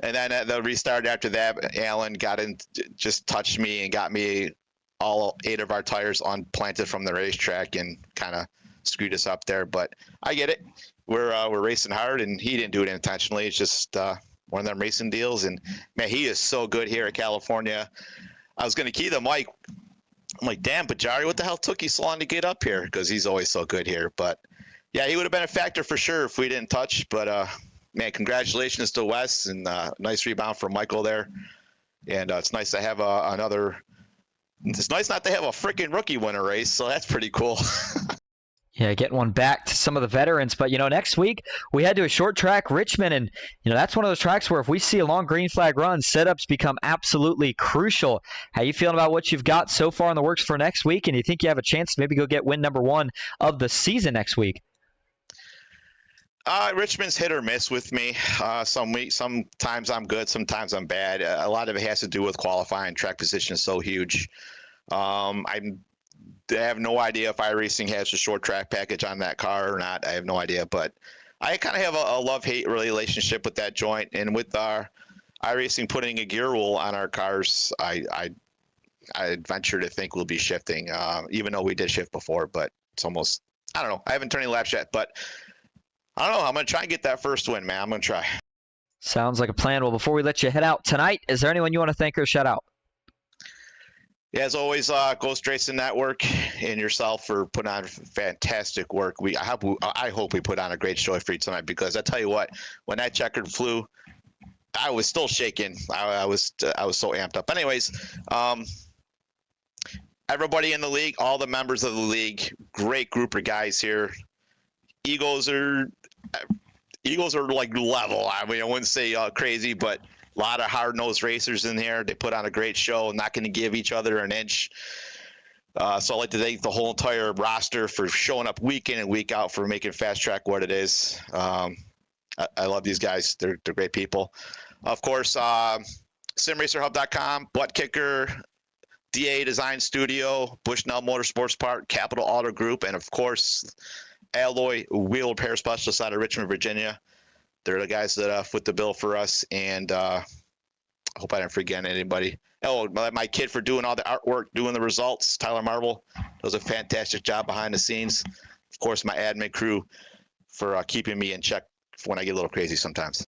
then the restart after that, Alan just touched me and got me all 8 of our tires unplanted from the racetrack and kind of screwed us up there. But I get it. We're racing hard, and he didn't do it intentionally. It's just one of them racing deals. And man, he is so good here in California. I was going to key the mic. I'm like, damn, Bajari, what the hell took you so long to get up here? Because he's always so good here. But yeah, he would have been a factor for sure if we didn't touch. But man, congratulations to Wes, and nice rebound from Michael there. And it's nice to have another. It's nice not to have a freaking rookie win a race, so that's pretty cool. Yeah, getting one back to some of the veterans. But, next week we head to a short track, Richmond, and, that's one of those tracks where if we see a long green flag run, setups become absolutely crucial. How you feeling about what you've got so far in the works for next week, and you think you have a chance to maybe go get win number 1 of the season next week? Richmond's hit or miss with me. Sometimes I'm good, sometimes I'm bad. A lot of it has to do with qualifying. Track position is so huge. I have no idea if iRacing has a short track package on that car or not. I have no idea, but I kind of have a love-hate relationship with that joint. And with our iRacing putting a gear rule on our cars, I venture to think we'll be shifting, even though we did shift before. But it's almost, I don't know. I haven't turned any laps yet, but I don't know. I'm going to try and get that first win, man. I'm going to try. Sounds like a plan. Well, before we let you head out tonight, is there anyone you want to thank or shout out? Yeah, as always, Ghost Racing Network and yourself for putting on fantastic work. I hope we put on a great show for you tonight, because I tell you what, when that checkered flew, I was still shaking. I was so amped up. Anyways, everybody in the league, all the members of the league, great group of guys here. Egos are like level. I mean, I wouldn't say crazy, but a lot of hard-nosed racers in here. They put on a great show, not going to give each other an inch. So I'd like to thank the whole entire roster for showing up week in and week out, for making Fast Track what it is. I love these guys. They're great people. Of course, simracerhub.com, Butt Kicker, DA Design Studio, Bushnell Motorsports Park, Capital Auto Group, and of course, Alloy Wheel Repair Specialist out of Richmond, Virginia. They're the guys that foot the bill for us, and I hope I didn't forget anybody. Oh, my kid for doing all the artwork, doing the results, Tyler Marble, does a fantastic job behind the scenes. Of course, my admin crew for keeping me in check when I get a little crazy sometimes.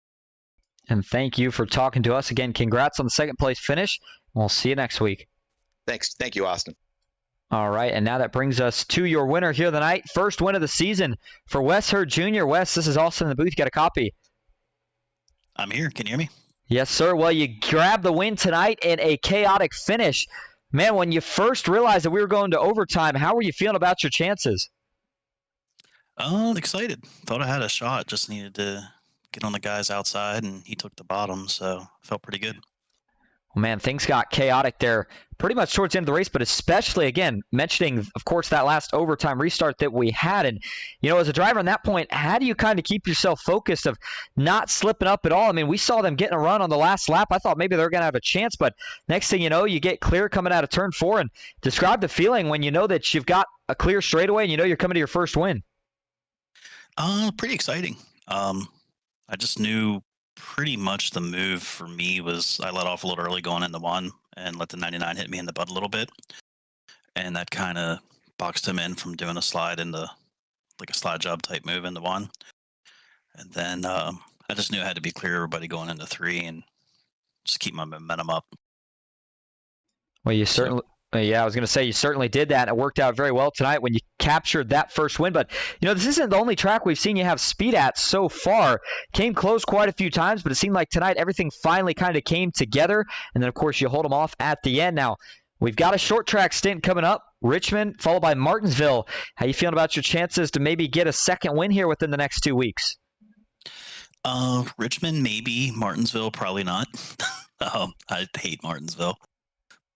And thank you for talking to us. Again, congrats on the second place finish. We'll see you next week. Thanks. Thank you, Austin. All right, and now that brings us to your winner here tonight. First win of the season for Wes Hurd Jr. Wes, this is Austin in the booth. You got a copy? I'm here. Can you hear me? Yes, sir. Well, you grabbed the win tonight in a chaotic finish. Man, when you first realized that we were going to overtime, how were you feeling about your chances? Excited. Thought I had a shot. Just needed to get on the guys outside, and he took the bottom, so felt pretty good. Well, man, things got chaotic there pretty much towards the end of the race, but especially, again, mentioning, of course, that last overtime restart that we had. And, as a driver on that point, how do you kind of keep yourself focused of not slipping up at all? I mean, we saw them getting a run on the last lap. I thought maybe they were going to have a chance, but next thing you know, you get clear coming out of turn 4. And describe the feeling when you know that you've got a clear straightaway and you know you're coming to your first win. Pretty exciting. I just knew pretty much the move for me was I let off a little early going into 1 and let the 99 hit me in the butt a little bit. And that kind of boxed him in from doing a slide into like a slide job type move into 1. And then I just knew I had to be clear everybody going into 3 and just keep my momentum up. Well, you certainly... Yeah, I was going to say you certainly did that, and it worked out very well tonight when you captured that first win. But, this isn't the only track we've seen you have speed at so far. Came close quite a few times, but it seemed like tonight everything finally kind of came together. And then, of course, you hold them off at the end. Now, we've got a short track stint coming up. Richmond, followed by Martinsville. How you feeling about your chances to maybe get a second win here within the next 2 weeks? Richmond, maybe. Martinsville, probably not. I hate Martinsville.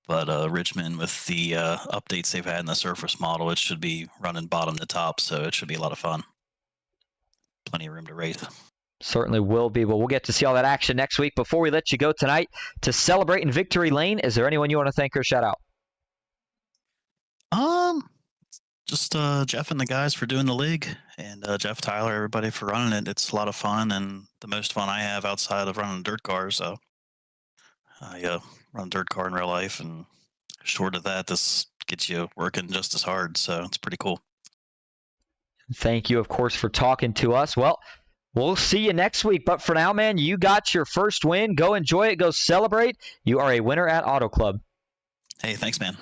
But Richmond, with the updates they've had in the surface model, it should be running bottom to top, so it should be a lot of fun. Plenty of room to race. Certainly will be. Well, we'll get to see all that action next week. Before we let you go tonight to celebrate in Victory Lane, is there anyone you want to thank or shout out? Just Jeff and the guys for doing the league, and Jeff, Tyler, everybody for running it. It's a lot of fun, and the most fun I have outside of running a dirt car. So I run a dirt car in real life, and short of that, this gets you working just as hard. So it's pretty cool. Thank you, of course, for talking to us. Well, we'll see you next week. But for now, man, you got your first win. Go enjoy it. Go celebrate. You are a winner at Auto Club. Hey, thanks, man.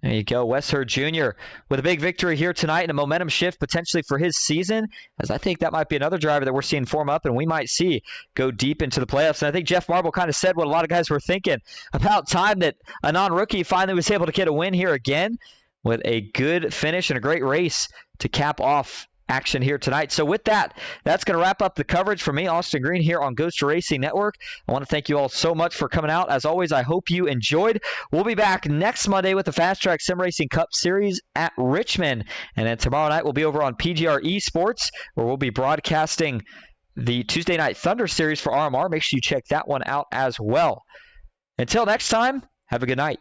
There you go. Wes Hurd Jr. with a big victory here tonight and a momentum shift potentially for his season, as I think that might be another driver that we're seeing form up and we might see go deep into the playoffs. And I think Jeff Marble kind of said what a lot of guys were thinking. About time that a non-rookie finally was able to get a win here again with a good finish and a great race to cap off action here tonight. So with that, that's going to wrap up the coverage for me, Austin Green, here on Ghost Racing Network. I want to thank you all so much for coming out. As always, I hope you enjoyed. We'll be back next Monday with the FastTrack Sim Racing Cup Series at Richmond. And then tomorrow night, we'll be over on PGR Esports, where we'll be broadcasting the Tuesday Night Thunder Series for RMR. Make sure you check that one out as well. Until next time, have a good night.